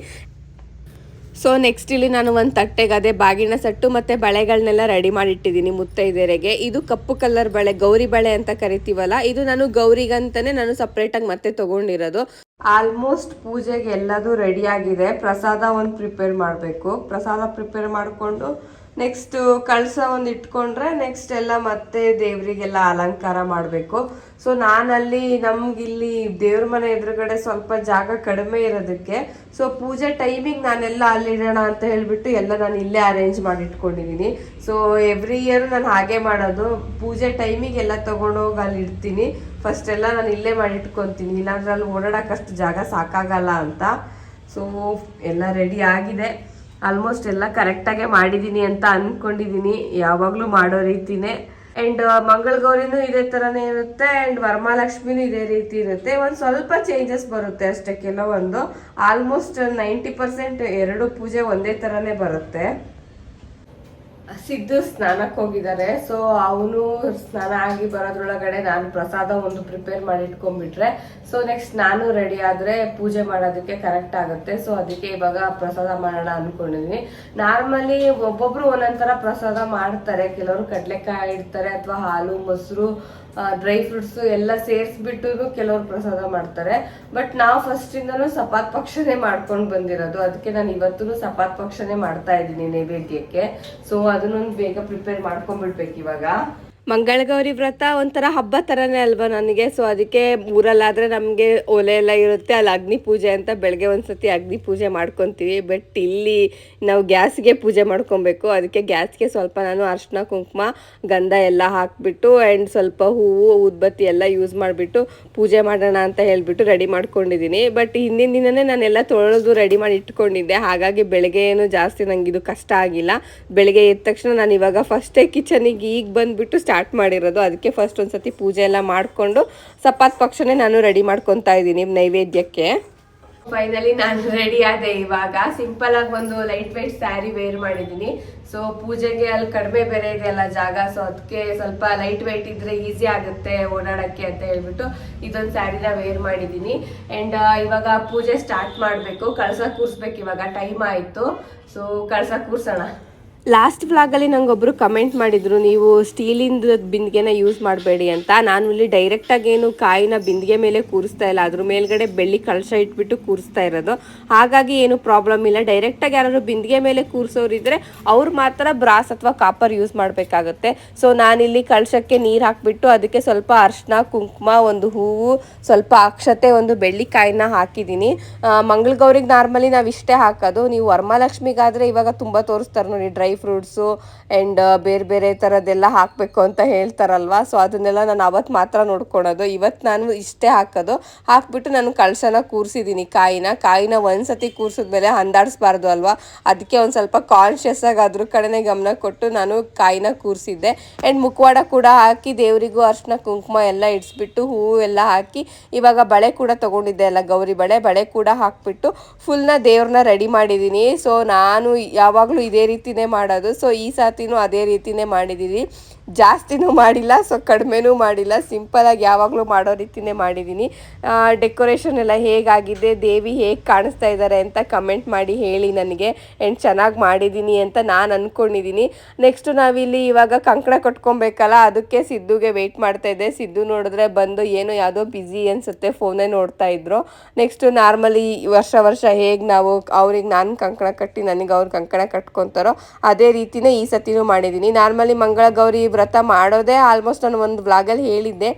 ಸೊ ನೆಕ್ಸ್ಟ್ ಇಲ್ಲಿ ನಾನು ಒಂದು ತಟ್ಟೆಗೆ ಅದೇ ಬಾಗಿನ ಸೆಟ್ಟು ಮತ್ತು ಬಳೆಗಳನ್ನೆಲ್ಲ ರೆಡಿ ಮಾಡಿಟ್ಟಿದ್ದೀನಿ ಮುತ್ತೈದೆಯರಿಗೆ. ಇದು ಕಪ್ಪು ಕಲರ್ ಬಳೆ, ಗೌರಿ ಬಳೆ ಅಂತ ಕರಿತೀವಲ್ಲ, ಇದು ನಾನು ಗೌರಿಗಂತಲೇ ನಾನು ಸಪ್ರೇಟಾಗಿ ಮತ್ತೆ ತೊಗೊಂಡಿರೋದು. ಆಲ್ಮೋಸ್ಟ್ ಪೂಜೆಗೆ ಎಲ್ಲದೂ ರೆಡಿ ಆಗಿದೆ. ಪ್ರಸಾದ ಒಂದು ಪ್ರಿಪೇರ್ ಮಾಡಬೇಕು. ಪ್ರಸಾದ ಪ್ರಿಪೇರ್ ಮಾಡಿಕೊಂಡು ನೆಕ್ಸ್ಟ್ ಕಳಸ ಒಂದು ಇಟ್ಕೊಂಡ್ರೆ ನೆಕ್ಸ್ಟ್ ಎಲ್ಲ ಮತ್ತೆ ದೇವರಿಗೆಲ್ಲ ಅಲಂಕಾರ ಮಾಡಬೇಕು. ಸೊ ನಾನಲ್ಲಿ ನಮಗಿಲ್ಲಿ ದೇವ್ರ ಮನೆ ಎದುರುಗಡೆ ಸ್ವಲ್ಪ ಜಾಗ ಕಡಿಮೆ ಇರೋದಕ್ಕೆ ಸೊ ಪೂಜೆ ಟೈಮಿಗೆ ನಾನೆಲ್ಲ ಅಲ್ಲಿಡೋಣ ಅಂತ ಹೇಳಿಬಿಟ್ಟು ಎಲ್ಲ ನಾನು ಇಲ್ಲೇ ಅರೇಂಜ್ ಮಾಡಿ ಇಟ್ಕೊಂಡಿದ್ದೀನಿ. ಸೊ ಎವ್ರಿ ಇಯರ್ ನಾನು ಹಾಗೆ ಮಾಡೋದು, ಪೂಜೆ ಟೈಮಿಗೆ ಎಲ್ಲ ತೊಗೊಂಡೋಗಿ ಅಲ್ಲಿ ಇಡ್ತೀನಿ. ಫಸ್ಟ್ ಎಲ್ಲ ನಾನು ಇಲ್ಲೇ ಮಾಡಿ ಇಟ್ಕೊತೀನಿ, ಇಲ್ಲಾಂದ್ರೆ ಅಲ್ಲಿ ಓಡಾಡೋಕ್ಕಷ್ಟು ಜಾಗ ಸಾಕಾಗಲ್ಲ ಅಂತ. ಸೊ ಎಲ್ಲ ರೆಡಿ ಆಗಿದೆ, ಆಲ್ಮೋಸ್ಟ್ ಎಲ್ಲ ಕರೆಕ್ಟಾಗೆ ಮಾಡಿದ್ದೀನಿ ಅಂತ ಅಂದ್ಕೊಂಡಿದ್ದೀನಿ, ಯಾವಾಗಲೂ ಮಾಡೋ ರೀತಿನೇ. ಆ್ಯಂಡ್ ಮಂಗಳಗೌರಿನೂ ಇದೇ ಥರನೇ ಇರುತ್ತೆ ಆ್ಯಂಡ್ ವರಮಹಾಲಕ್ಷ್ಮಿನೂ ಇದೇ ರೀತಿ ಇರುತ್ತೆ. ಒಂದು ಸ್ವಲ್ಪ ಚೇಂಜಸ್ ಬರುತ್ತೆ ಅಷ್ಟೇ ಕೆಲವೊಂದು. ಆಲ್ಮೋಸ್ಟ್ 90% ಎರಡು ಪೂಜೆ ಒಂದೇ ಥರನೇ ಬರುತ್ತೆ. ಸಿದ್ದು ಸ್ನಾನಕ್ಕೆ ಹೋಗಿದ್ದಾರೆ. ಸೊ ಅವನು ಸ್ನಾನ ಆಗಿ ಬರೋದ್ರೊಳಗಡೆ ನಾನು ಪ್ರಸಾದ ಒಂದು ಪ್ರಿಪೇರ್ ಮಾಡಿ ಇಟ್ಕೊಂಡ್ಬಿಟ್ರೆ ಸೊ ನೆಕ್ಸ್ಟ್ ನಾನು ರೆಡಿ ಆದ್ರೆ ಪೂಜೆ ಮಾಡೋದಕ್ಕೆ ಕರೆಕ್ಟ್ ಆಗುತ್ತೆ. ಸೊ ಅದಕ್ಕೆ ಇವಾಗ ಪ್ರಸಾದ ಮಾಡೋಣ ಅನ್ಕೊಂಡಿದೀನಿ. ನಾರ್ಮಲಿ ಒಬ್ಬೊಬ್ರು ಒಂದೊಂದರ ಪ್ರಸಾದ ಮಾಡ್ತಾರೆ. ಕೆಲವರು ಕಡ್ಲೆಕಾಯಿ ಇಡ್ತಾರೆ ಅಥವಾ ಹಾಲು ಮೊಸರು ಡ್ರೈ ಫ್ರೂಟ್ಸ್ ಎಲ್ಲ ಸೇರಿಸ್ಬಿಟ್ಟು ಕೆಲವರು ಪ್ರಸಾದ ಮಾಡ್ತಾರೆ. ಬಟ್ ನಾವು ಫಸ್ಟ್ ಇಂದನೂ ಸಪಾತ್ ಪಕ್ಷನೇ ಮಾಡ್ಕೊಂಡು ಬಂದಿರೋದು. ಅದಕ್ಕೆ ನಾನು ಇವತ್ತು ಸಪಾತ್ ಪಕ್ಷನೇ ಮಾಡ್ತಾ ಇದ್ದೀನಿ ನೈವೇದ್ಯಕ್ಕೆ. ಸೊ ಅದನ್ನೊಂದು ಬೇಗ ಪ್ರಿಪೇರ್ ಮಾಡ್ಕೊಂಡ್ಬಿಡ್ಬೇಕು ಇವಾಗ. ಮಂಗಳಗೌರಿ ವ್ರತ ಒಂಥರ ಹಬ್ಬ ಥರನೇ ಅಲ್ವಾ ನನಗೆ. ಸೊ ಅದಕ್ಕೆ ಊರಲ್ಲಾದರೆ ನಮಗೆ ಒಲೆ ಎಲ್ಲ ಇರುತ್ತೆ, ಅಲ್ಲಿ ಅಗ್ನಿ ಪೂಜೆ ಅಂತ ಬೆಳಗ್ಗೆ ಒಂದ್ಸತಿ ಅಗ್ನಿ ಪೂಜೆ ಮಾಡ್ಕೊತೀವಿ. ಬಟ್ ಇಲ್ಲಿ ನಾವು ಗ್ಯಾಸ್ಗೆ ಪೂಜೆ ಮಾಡ್ಕೊಬೇಕು. ಅದಕ್ಕೆ ಗ್ಯಾಸ್ಗೆ ಸ್ವಲ್ಪ ನಾನು ಅರಿಶಿನ ಕುಂಕುಮ ಗಂಧ ಎಲ್ಲ ಹಾಕಿಬಿಟ್ಟು ಆ್ಯಂಡ್ ಸ್ವಲ್ಪ ಹೂವು ಉದ್ಬತ್ತಿ ಎಲ್ಲ ಯೂಸ್ ಮಾಡಿಬಿಟ್ಟು ಪೂಜೆ ಮಾಡೋಣ ಅಂತ ಹೇಳಿಬಿಟ್ಟು ರೆಡಿ ಮಾಡ್ಕೊಂಡಿದ್ದೀನಿ. ಬಟ್ ಹಿಂದಿನ ದಿನವೇ ನಾನೆಲ್ಲ ತೊಳೆದು ರೆಡಿ ಮಾಡಿ ಇಟ್ಕೊಂಡಿದ್ದೆ. ಹಾಗಾಗಿ ಬೆಳಗ್ಗೆ ಏನು ಜಾಸ್ತಿ ನಂಗೆ ಇದು ಕಷ್ಟ ಆಗಿಲ್ಲ. ಬೆಳಗ್ಗೆ ಎದ್ದ ತಕ್ಷಣ ನಾನು ಇವಾಗ ಫಸ್ಟೇ ಕಿಚನಿಗೆ ಈಗ ಬಂದುಬಿಟ್ಟು ಸ್ಟಾರ್ಟ್ ಮಾಡಿರೋದು. ಅದಕ್ಕೆ ಫಸ್ಟ್ ಒಂದ್ಸತಿ ಪೂಜೆ ಎಲ್ಲ ಮಾಡಿಕೊಂಡು ಸಪಾತ್ ಪಕ್ಷನೇ ನಾನು ರೆಡಿ ಮಾಡ್ಕೊತಾ ಇದ್ದೀನಿ ನೈವೇದ್ಯಕ್ಕೆ. ಫೈನಲಿ ನಾನು ರೆಡಿ ಆದೆ. ಇವಾಗ ಸಿಂಪಲ್ ಆಗಿ ಒಂದು ಲೈಟ್ ವೈಟ್ ಸ್ಯಾರಿ ವೇರ್ ಮಾಡಿದ್ದೀನಿ. ಸೊ ಪೂಜೆಗೆ ಅಲ್ಲಿ ಕಡಿಮೆ ಬೇರೆ ಇದೆಯಲ್ಲ ಜಾಗ. ಸೊ ಅದಕ್ಕೆ ಸ್ವಲ್ಪ ಲೈಟ್ ವೈಟ್ ಇದ್ರೆ ಈಸಿ ಆಗುತ್ತೆ ಓಡಾಡಕ್ಕೆ ಅಂತ ಹೇಳ್ಬಿಟ್ಟು ಇದೊಂದು ಸ್ಯಾರಿನ ವೇರ್ ಮಾಡಿದ್ದೀನಿ. ಆ್ಯಂಡ್ ಇವಾಗ ಪೂಜೆ ಸ್ಟಾರ್ಟ್ ಮಾಡಬೇಕು. ಕಳಸ ಕೂರಿಸ್ಬೇಕು. ಇವಾಗ ಟೈಮ್ ಆಯಿತು. ಸೊ ಕಳಸ ಕೂರ್ಸೋಣ. ಲಾಸ್ಟ್ ವ್ಲಾಗಲ್ಲಿ ನಂಗೊಬ್ರು ಕಮೆಂಟ್ ಮಾಡಿದ್ರು, ನೀವು ಸ್ಟೀಲಿಂದ ಬಿಂದಿಗೆನ ಯೂಸ್ ಮಾಡಬೇಡಿ ಅಂತ. ನಾನು ಇಲ್ಲಿ ಡೈರೆಕ್ಟಾಗಿ ಏನು ಕಾಯಿನ ಬಿಂದಿಗೆ ಮೇಲೆ ಕೂರಿಸ್ತಾ ಇಲ್ಲ, ಅದ್ರ ಮೇಲ್ಗಡೆ ಬೆಳ್ಳಿ ಕಳಶ ಇಟ್ಬಿಟ್ಟು ಕೂರಿಸ್ತಾ ಇರೋದು. ಹಾಗಾಗಿ ಏನು ಪ್ರಾಬ್ಲಮ್ ಇಲ್ಲ. ಡೈರೆಕ್ಟಾಗಿ ಯಾರಾದ್ರು ಬಿಂದಿಗೆ ಮೇಲೆ ಕೂರಿಸೋರಿದ್ರೆ ಅವ್ರು ಮಾತ್ರ ಬ್ರಾಸ್ ಅಥವಾ ಕಾಪರ್ ಯೂಸ್ ಮಾಡಬೇಕಾಗುತ್ತೆ. ಸೊ ನಾನಿಲ್ಲಿ ಕಳಶಕ್ಕೆ ನೀರು ಹಾಕಿಬಿಟ್ಟು ಅದಕ್ಕೆ ಸ್ವಲ್ಪ ಅರಿಶಿನ ಕುಂಕುಮ ಒಂದು ಹೂವು ಸ್ವಲ್ಪ ಅಕ್ಷತೆ ಒಂದು ಬೆಳ್ಳಿ ಕಾಯಿನ ಹಾಕಿದ್ದೀನಿ. ಮಂಗಳಗೌರಿಗೆ ನಾರ್ಮಲಿ ನಾವು ಇಷ್ಟೇ ಹಾಕೋದು. ನೀವು ವರಮಹಾಲಕ್ಷ್ಮಿಗಾದರೆ ಇವಾಗ ತುಂಬ ತೋರಿಸ್ತಾರೆ ನೋಡಿ, ಡ್ರೈ ಫ್ರೂಟ್ಸು ಆ್ಯಂಡ್ ಬೇರೆ ಬೇರೆ ಥರದ್ದೆಲ್ಲ ಹಾಕಬೇಕು ಅಂತ ಹೇಳ್ತಾರಲ್ವ. ಸೊ ಅದನ್ನೆಲ್ಲ ನಾನು ಅವತ್ತು ಮಾತ್ರ ನೋಡ್ಕೊಳೋದು. ಇವತ್ತು ನಾನು ಇಷ್ಟೇ ಹಾಕೋದು. ಹಾಕ್ಬಿಟ್ಟು ನಾನು ಕಳಶನ ಕೂರಿಸಿದ್ದೀನಿ. ಕಾಯಿನ ಒಂದ್ಸತಿ ಕೂರಿಸಿದ್ಮೇಲೆ ಹಂದಾಡಿಸ್ಬಾರ್ದು ಅಲ್ವಾ. ಅದಕ್ಕೆ ಒಂದು ಸ್ವಲ್ಪ ಕಾನ್ಷಿಯಸ್ ಆಗಿ ಅದ್ರ ಕಡೆನೇ ಗಮನ ಕೊಟ್ಟು ನಾನು ಕಾಯಿನ ಕೂರಿಸಿದ್ದೆ. ಆ್ಯಂಡ್ ಮುಖವಾಡ ಕೂಡ ಹಾಕಿ ದೇವರಿಗೂ ಅರಿಶಿನ ಕುಂಕುಮ ಎಲ್ಲ ಇಡಿಸ್ಬಿಟ್ಟು ಹೂವು ಎಲ್ಲ ಹಾಕಿ ಇವಾಗ ಬಳೆ ಕೂಡ ತೊಗೊಂಡಿದ್ದೆ ಅಲ್ಲ, ಗೌರಿ ಬಳೆ ಕೂಡ ಹಾಕ್ಬಿಟ್ಟು ಫುಲ್ನ ದೇವ್ರನ್ನ ರೆಡಿ ಮಾಡಿದ್ದೀನಿ. ಸೊ ನಾನು ಯಾವಾಗಲೂ ಇದೇ ರೀತಿನೇ ಮಾಡೋದು. ಸೊ ಈ ಸಾತಿನೂ ಅದೇ ರೀತಿನೇ ಮಾಡಿದ್ದೀನಿ. ಜಾಸ್ತಿನೂ ಮಾಡಿಲ್ಲ, ಸೊ ಕಡಿಮೆನೂ ಮಾಡಿಲ್ಲ. ಸಿಂಪಲಾಗಿ ಯಾವಾಗಲೂ ಮಾಡೋ ರೀತಿನೇ ಮಾಡಿದ್ದೀನಿ. ಡೆಕೋರೇಷನ್ ಎಲ್ಲ ಹೇಗಾಗಿದೆ, ದೇವಿ ಹೇಗೆ ಕಾಣಿಸ್ತಾ ಇದ್ದಾರೆ ಅಂತ ಕಮೆಂಟ್ ಮಾಡಿ ಹೇಳಿ ನನಗೆ. ಆ್ಯಂಡ್ ಚೆನ್ನಾಗಿ ಮಾಡಿದ್ದೀನಿ ಅಂತ ನಾನು ಅಂದ್ಕೊಂಡಿದ್ದೀನಿ. ನೆಕ್ಸ್ಟು ನಾವಿಲ್ಲಿ ಇವಾಗ ಕಂಕಣ ಕಟ್ಕೊಬೇಕಲ್ಲ, ಅದಕ್ಕೆ ಸಿದ್ದುಗೆ ವೆಯ್ಟ್ ಮಾಡ್ತಾಯಿದ್ದೆ. ಸಿದ್ದು ನೋಡಿದ್ರೆ ಬಂದು ಏನೋ ಯಾವುದೋ ಬ್ಯುಸಿ ಅನಿಸುತ್ತೆ, ಫೋನೇ ನೋಡ್ತಾ ಇದ್ರು. ನೆಕ್ಸ್ಟು ನಾರ್ಮಲಿ ವರ್ಷ ಹೇಗೆ ನಾವು ಅವ್ರಿಗೆ ನಾನು ಕಂಕಣ ಕಟ್ಟಿ ನನಗೆ ಅವ್ರು ಕಂಕಣ ಕಟ್ಕೊತಾರೋ ಅದೇ ರೀತಿನೇ ಈ ಸತಿನೂ ಮಾಡಿದ್ದೀನಿ. ನಾರ್ಮಲಿ ಮಂಗಳಗೌರಿ ವ್ರತ ಮಾಡೋದೇ ಆಲ್ಮೋಸ್ಟ್ ನಾನು ಒಂದು ವ್ಲಾಗಲ್ಲಿ ಹೇಳಿದ್ದೆ.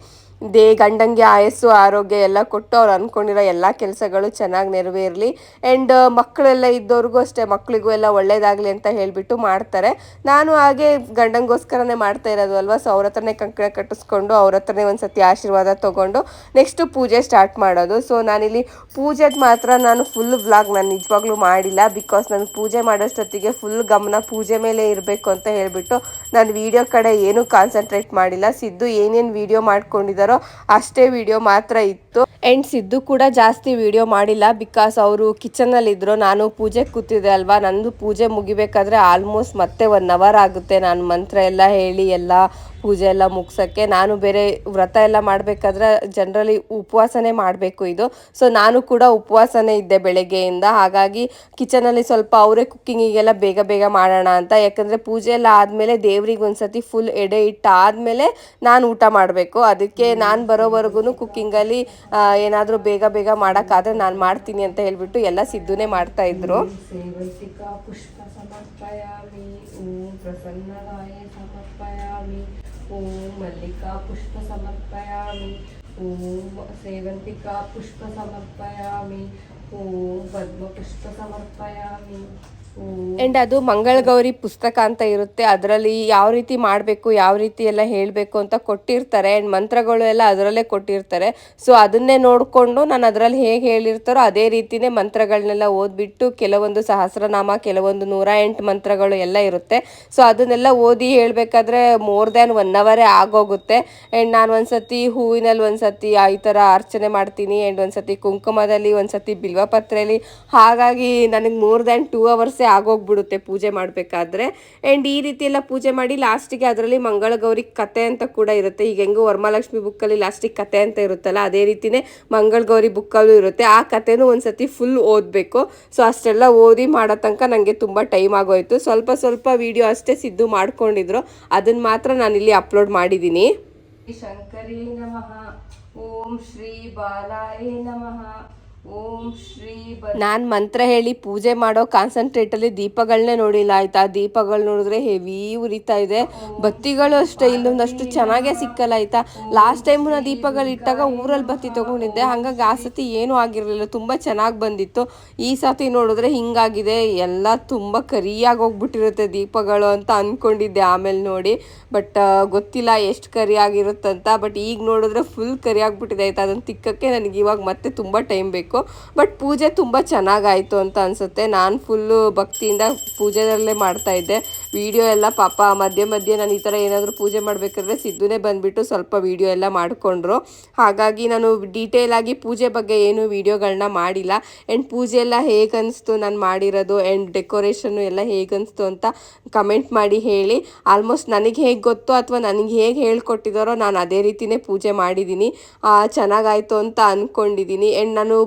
ಗಂಡಂಗೆ ಆಯಸ್ಸು ಆರೋಗ್ಯ ಎಲ್ಲ ಕೊಟ್ಟು ಅವ್ರು ಅಂದ್ಕೊಂಡಿರೋ ಎಲ್ಲ ಕೆಲಸಗಳು ಚೆನ್ನಾಗಿ ನೆರವೇರಲಿ. ಆ್ಯಂಡ್ ಮಕ್ಕಳೆಲ್ಲ ಇದ್ದವ್ರಿಗೂ ಅಷ್ಟೇ, ಮಕ್ಕಳಿಗೂ ಎಲ್ಲ ಒಳ್ಳೇದಾಗಲಿ ಅಂತ ಹೇಳಿಬಿಟ್ಟು ಮಾಡ್ತಾರೆ. ನಾನು ಹಾಗೆ ಗಂಡಂಗೋಸ್ಕರನೇ ಮಾಡ್ತಾ ಇರೋದು ಅಲ್ವಾ. ಸೊ ಅವ್ರ ಹತ್ರನೇ ಕಂಕಣ ಕಟ್ಟಿಸ್ಕೊಂಡು ಅವ್ರ ಹತ್ರನೇ ಒಂದು ಸತಿ ಆಶೀರ್ವಾದ ತೊಗೊಂಡು ನೆಕ್ಸ್ಟು ಪೂಜೆ ಸ್ಟಾರ್ಟ್ ಮಾಡೋದು. ಸೊ ನಾನಿಲ್ಲಿ ಪೂಜೆದು ಮಾತ್ರ ನಾನು ಫುಲ್ ವ್ಲಾಗ್ ನಾನು ನಿಜವಾಗ್ಲೂ ಮಾಡಿಲ್ಲ. ಬಿಕಾಸ್ ನಾನು ಪೂಜೆ ಮಾಡೋಷ್ಟೊತ್ತಿಗೆ ಫುಲ್ ಗಮನ ಪೂಜೆ ಮೇಲೆ ಇರಬೇಕು ಅಂತ ಹೇಳಿಬಿಟ್ಟು ನಾನು ವೀಡಿಯೋ ಕಡೆ ಏನೂ ಕಾನ್ಸಂಟ್ರೇಟ್ ಮಾಡಿಲ್ಲ. ಸಿದ್ದು ಏನೇನು ವೀಡಿಯೋ ಮಾಡ್ಕೊಂಡಿದ್ದಾರೋ ಅಷ್ಟೇ ವಿಡಿಯೋ ಮಾತ್ರ ಇತ್ತು. ಆ್ಯಂಡ್ ಸಿದ್ದು ಕೂಡ ಜಾಸ್ತಿ ವಿಡಿಯೋ ಮಾಡಿಲ್ಲ. ಬಿಕಾಸ್ ಅವರು ಕಿಚನಲ್ಲಿದ್ದರು, ನಾನು ಪೂಜೆ ಕೂತಿದ್ದೆ ಅಲ್ವಾ. ನಂದು ಪೂಜೆ ಮುಗಿಬೇಕಾದ್ರೆ ಆಲ್ಮೋಸ್ಟ್ ಮತ್ತೆ 1 hour ಆಗುತ್ತೆ. ನಾನು ಮಂತ್ರ ಎಲ್ಲ ಹೇಳಿ ಎಲ್ಲ ಪೂಜೆ ಎಲ್ಲ ಮುಗ್ಸೋಕ್ಕೆ. ನಾನು ಬೇರೆ ವ್ರತ ಎಲ್ಲ ಮಾಡಬೇಕಾದ್ರೆ ಜನರಲಿ ಉಪವಾಸನೇ ಮಾಡಬೇಕು ಇದು. ಸೊ ನಾನು ಕೂಡ ಉಪವಾಸನೇ ಇದ್ದೆ ಬೆಳಗ್ಗೆಯಿಂದ. ಹಾಗಾಗಿ ಕಿಚನಲ್ಲಿ ಸ್ವಲ್ಪ ಅವರೇ ಕುಕ್ಕಿಂಗಿಗೆಲ್ಲ ಬೇಗ ಮಾಡೋಣ ಅಂತ. ಯಾಕಂದರೆ ಪೂಜೆ ಎಲ್ಲ ಆದಮೇಲೆ ದೇವ್ರಿಗೆ ಒಂದ್ಸತಿ ಫುಲ್ ಎಡೆ ಇಟ್ಟಾದಮೇಲೆ ನಾನು ಊಟ ಮಾಡಬೇಕು. ಅದಕ್ಕೆ ನಾನು ಬರೋವರೆಗೂ ಕುಕ್ಕಿಂಗಲ್ಲಿ ಏನಾದರೂ ಬೇಗ ಮಾಡೋಕ್ಕಾದ್ರೆ ನಾನು ಮಾಡ್ತೀನಿ ಅಂತ ಹೇಳ್ಬಿಟ್ಟು ಎಲ್ಲ ಸಿದ್ದುನೇ ಮಾಡ್ತಾಯಿದ್ರು. ಸೇವಂತಿಕಾ ಪುಷ್ಪ ಸಮರ್ಪಯಾಮಿ ಓಂ ಪ್ರಸನ್ನರಾಯ ಸಮರ್ಪಯಾಮಿ ಓಂ ಮಲ್ಲಿಕಾ ಪುಷ್ಪ ಸಮರ್ಪಯಾಮಿ ಓಂ ಸೇವಂತಿಕಾ ಪುಷ್ಪ ಸಮರ್ಪಯಾಮಿ ಓಂ ಪದ್ಮ ಪುಷ್ಪ ಸಮರ್ಪಯಾಮಿ. ಆ್ಯಂಡ್ ಅದು ಮಂಗಳಗೌರಿ ಪುಸ್ತಕ ಅಂತ ಇರುತ್ತೆ. ಅದರಲ್ಲಿ ಯಾವ ರೀತಿ ಮಾಡಬೇಕು, ಯಾವ ರೀತಿ ಎಲ್ಲ ಹೇಳಬೇಕು ಅಂತ ಕೊಟ್ಟಿರ್ತಾರೆ. ಆ್ಯಂಡ್ ಮಂತ್ರಗಳು ಎಲ್ಲ ಅದರಲ್ಲೇ ಕೊಟ್ಟಿರ್ತಾರೆ. ಸೊ ಅದನ್ನೇ ನೋಡಿಕೊಂಡು ನಾನು ಅದರಲ್ಲಿ ಹೇಗೆ ಹೇಳಿರ್ತಾರೋ ಅದೇ ರೀತಿಯೇ ಮಂತ್ರಗಳನ್ನೆಲ್ಲ ಓದ್ಬಿಟ್ಟು ಕೆಲವೊಂದು ಸಹಸ್ರನಾಮ, ಕೆಲವೊಂದು 108 ಮಂತ್ರಗಳು ಎಲ್ಲ ಇರುತ್ತೆ. ಸೊ ಅದನ್ನೆಲ್ಲ ಓದಿ ಹೇಳಬೇಕಾದ್ರೆ ಮೋರ್ ದ್ಯಾನ್ 1 hour ಆಗೋಗುತ್ತೆ. ಆ್ಯಂಡ್ ನಾನು ಒಂದ್ಸತಿ ಹೂವಿನಲ್ಲಿ ಒಂದ್ಸತಿ ಈ ಥರ ಅರ್ಚನೆ ಮಾಡ್ತೀನಿ. ಆ್ಯಂಡ್ ಒಂದ್ಸತಿ ಕುಂಕುಮದಲ್ಲಿ, ಒಂದ್ಸತಿ ಬಿಲ್ವಪತ್ರೆಯಲ್ಲಿ. ಹಾಗಾಗಿ ನನಗೆ ಮೋರ್ ದ್ಯಾನ್ 2 hours ಅವರ್ಸೇ ಆಗೋಗ್ಬಿಡುತ್ತೆ ಪೂಜೆ ಮಾಡಬೇಕಾದ್ರೆ. ಆ್ಯಂಡ್ ಈ ರೀತಿ ಎಲ್ಲ ಪೂಜೆ ಮಾಡಿ ಲಾಸ್ಟಿಗೆ ಅದರಲ್ಲಿ ಮಂಗಳಗೌರಿ ಕತೆ ಅಂತ ಕೂಡ ಇರುತ್ತೆ. ಈಗ ಹೆಂಗೋ ವರಮಹಾಲಕ್ಷ್ಮಿ ಬುಕ್ಕಲ್ಲಿ ಲಾಸ್ಟಿಗೆ ಕತೆ ಅಂತ ಇರುತ್ತಲ್ಲ, ಅದೇ ರೀತಿನೇ ಮಂಗಳಗೌರಿ ಬುಕ್ಕಲ್ಲೂ ಇರುತ್ತೆ. ಆ ಕತೆನೂ ಒಂದ್ಸತಿ ಫುಲ್ ಓದಬೇಕು. ಸೊ ಅಷ್ಟೆಲ್ಲ ಓದಿ ಮಾಡೋ ತನಕ ನನಗೆ ತುಂಬ ಟೈಮ್ ಆಗೋಯ್ತು. ಸ್ವಲ್ಪ ವಿಡಿಯೋ ಅಷ್ಟೇ ಸಿದ್ದು ಮಾಡ್ಕೊಂಡಿದ್ರು, ಅದನ್ನು ಮಾತ್ರ ನಾನಿಲ್ಲಿ ಅಪ್ಲೋಡ್ ಮಾಡಿದ್ದೀನಿ. ಶಂಕರೇ ನಮಃ, ಓಂ ಶ್ರೀ ಬಾಲಾಯ ನಮಃ, ಓಂ ಶ್ರೀ ನಾನು ಮಂತ್ರ ಹೇಳಿ ಪೂಜೆ ಮಾಡೋ ಕಾನ್ಸಂಟ್ರೇಟಲ್ಲಿ ದೀಪಗಳನ್ನೇ ನೋಡಿಲ್ಲ ಆಯ್ತಾ. ದೀಪಗಳು ನೋಡಿದ್ರೆ ಹೆವಿ ಉರಿತಾ ಇದೆ. ಬತ್ತಿಗಳು ಅಷ್ಟೇ ಇಲ್ಲೊಂದಷ್ಟು ಚೆನ್ನಾಗೇ ಸಿಕ್ಕಲ್ಲ ಆಯ್ತಾ. ಲಾಸ್ಟ್ ಟೈಮು ನಾ ದೀಪಗಳು ಇಟ್ಟಾಗ ಊರಲ್ಲಿ ಬತ್ತಿ ತೊಗೊಂಡಿದ್ದೆ, ಹಾಗಾಗಿ ಆ ಸತಿ ಏನೂ ಆಗಿರಲಿಲ್ಲ, ತುಂಬ ಚೆನ್ನಾಗಿ ಬಂದಿತ್ತು. ಈ ಸತಿ ನೋಡಿದ್ರೆ ಹಿಂಗಾಗಿದೆ, ಎಲ್ಲ ತುಂಬ ಕರಿಯಾಗಿ ಹೋಗ್ಬಿಟ್ಟಿರುತ್ತೆ ದೀಪಗಳು ಅಂತ ಅಂದ್ಕೊಂಡಿದ್ದೆ ಆಮೇಲೆ ನೋಡಿ. ಬಟ್ ಗೊತ್ತಿಲ್ಲ ಎಷ್ಟು ಕರಿಯಾಗಿರುತ್ತಂತ. ಬಟ್ ಈಗ ನೋಡಿದ್ರೆ ಫುಲ್ ಕರಿಯಾಗ್ಬಿಟ್ಟಿದೆ ಆಯ್ತಾ. ಅದನ್ನು ತಿಕ್ಕಕ್ಕೆ ನನಗೆ ಇವಾಗ ಮತ್ತೆ ತುಂಬ ಟೈಮ್ ಬೇಕು. ಬಟ್ ಪೂಜೆ ತುಂಬ ಚೆನ್ನಾಗಾಯಿತು ಅಂತ ಅನಿಸುತ್ತೆ. ನಾನು ಫುಲ್ಲು ಭಕ್ತಿಯಿಂದ ಪೂಜೆಯಲ್ಲೇ ಮಾಡ್ತಾ ಇದ್ದೆ. ವಿಡಿಯೋ ಎಲ್ಲ ಪಾಪ ಮಧ್ಯೆ ನಾನು ಈ ಥರ ಏನಾದರೂ ಪೂಜೆ ಮಾಡಬೇಕಾದ್ರೆ ಸಿದ್ದುನೇ ಬಂದುಬಿಟ್ಟು ಸ್ವಲ್ಪ ವಿಡಿಯೋ ಎಲ್ಲ ಮಾಡಿಕೊಂಡ್ರು. ಹಾಗಾಗಿ ನಾನು ಡೀಟೇಲಾಗಿ ಪೂಜೆ ಬಗ್ಗೆ ಏನು ವಿಡಿಯೋಗಳನ್ನ ಮಾಡಿಲ್ಲ. ಆ್ಯಂಡ್ ಪೂಜೆ ಎಲ್ಲ ಹೇಗೆ ಅನಿಸ್ತು ನಾನು ಮಾಡಿರೋದು, ಆ್ಯಂಡ್ ಡೆಕೋರೇಷನ್ನು ಎಲ್ಲ ಹೇಗೆ ಅನಿಸ್ತು ಅಂತ ಕಮೆಂಟ್ ಮಾಡಿ ಹೇಳಿ. ಆಲ್ಮೋಸ್ಟ್ ನನಗೆ ಹೇಗೆ ಗೊತ್ತೋ ಅಥವಾ ನನಗೆ ಹೇಗೆ ಹೇಳ್ಕೊಟ್ಟಿದ್ದಾರೋ ನಾನು ಅದೇ ರೀತಿಯೇ ಪೂಜೆ ಮಾಡಿದ್ದೀನಿ. ಚೆನ್ನಾಗಾಯಿತು ಅಂತ ಅಂದ್ಕೊಂಡಿದ್ದೀನಿ. ಆ್ಯಂಡ್ ನಾನು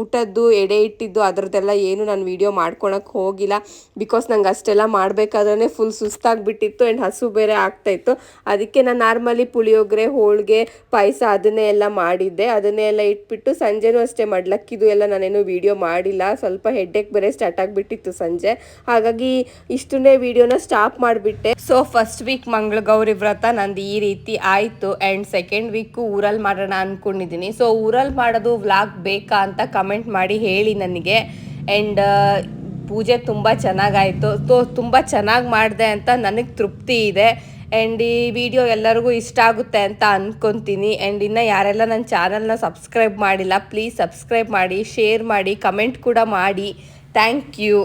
ಊಟದ್ದು ಎಡೆ ಇಟ್ಟಿದ್ದು ಅದರದ್ದೆಲ್ಲ ಏನು ನಾನು ವಿಡಿಯೋ ಮಾಡ್ಕೊಳಕ್ಕೆ ಹೋಗಿಲ್ಲ. ಬಿಕಾಸ್ ನಂಗೆ ಅಷ್ಟೆಲ್ಲ ಮಾಡಬೇಕಾದ್ರೆ ಫುಲ್ ಸುಸ್ತಾಗಿಬಿಟ್ಟಿತ್ತು ಆ್ಯಂಡ್ ಹಸು ಬೇರೆ ಆಗ್ತಾಯಿತ್ತು. ಅದಕ್ಕೆ ನಾನು ನಾರ್ಮಲಿ ಪುಳಿಯೋಗರೆ, ಹೋಳಿಗೆ, ಪಾಯಸ ಅದನ್ನೇ ಎಲ್ಲ ಮಾಡಿದ್ದೆ. ಅದನ್ನೇ ಎಲ್ಲ ಇಟ್ಬಿಟ್ಟು ಸಂಜೆನೂ ಅಷ್ಟೇ ಮಡ್ಲಕ್ಕಿದು ಎಲ್ಲ ನಾನೇನು ವಿಡಿಯೋ ಮಾಡಿಲ್ಲ. ಸ್ವಲ್ಪ ಹೆಡ್ಡೇಕ್ ಬೇರೆ ಸ್ಟಾರ್ಟ್ ಆಗಿಬಿಟ್ಟಿತ್ತು ಸಂಜೆ, ಹಾಗಾಗಿ ಇಷ್ಟನ್ನೇ ವಿಡಿಯೋನ ಸ್ಟಾಪ್ ಮಾಡಿಬಿಟ್ಟೆ. ಸೊ ಫಸ್ಟ್ ವೀಕ್ ಮಂಗಳಗೌರಿ ವ್ರತ ನಂದು ಈ ರೀತಿ ಆಯಿತು. ಆ್ಯಂಡ್ ಸೆಕೆಂಡ್ ವೀಕು ಊರಲ್ಲಿ ಮಾಡೋಣ ಅಂದ್ಕೊಂಡಿದ್ದೀನಿ. ಸೊ ಊರಲ್ಲಿ ಮಾಡೋದು ವ್ಲಾಗ್ ಬೇಕಾ ಅಂತ ಕಮೆಂಟ್ ಮಾಡಿ ಹೇಳಿ ನನಗೆ. ಆ್ಯಂಡ್ ಪೂಜೆ ತುಂಬ ಚೆನ್ನಾಗಾಯಿತು. ತುಂಬ ಚೆನ್ನಾಗಿ ಮಾಡಿದೆ ಅಂತ ನನಗೆ ತೃಪ್ತಿ ಇದೆ. ಆ್ಯಂಡ್ ಈ ವಿಡಿಯೋ ಎಲ್ಲರಿಗೂ ಇಷ್ಟ ಆಗುತ್ತೆ ಅಂತ ಅಂದ್ಕೊತೀನಿ. ಆ್ಯಂಡ್ ಇನ್ನು ಯಾರೆಲ್ಲ ನನ್ನ ಚಾನಲ್ನ ಸಬ್ಸ್ಕ್ರೈಬ್ ಮಾಡಿಲ್ಲ, ಪ್ಲೀಸ್ ಸಬ್ಸ್ಕ್ರೈಬ್ ಮಾಡಿ, ಶೇರ್ ಮಾಡಿ, ಕಮೆಂಟ್ ಕೂಡ ಮಾಡಿ. Thank you.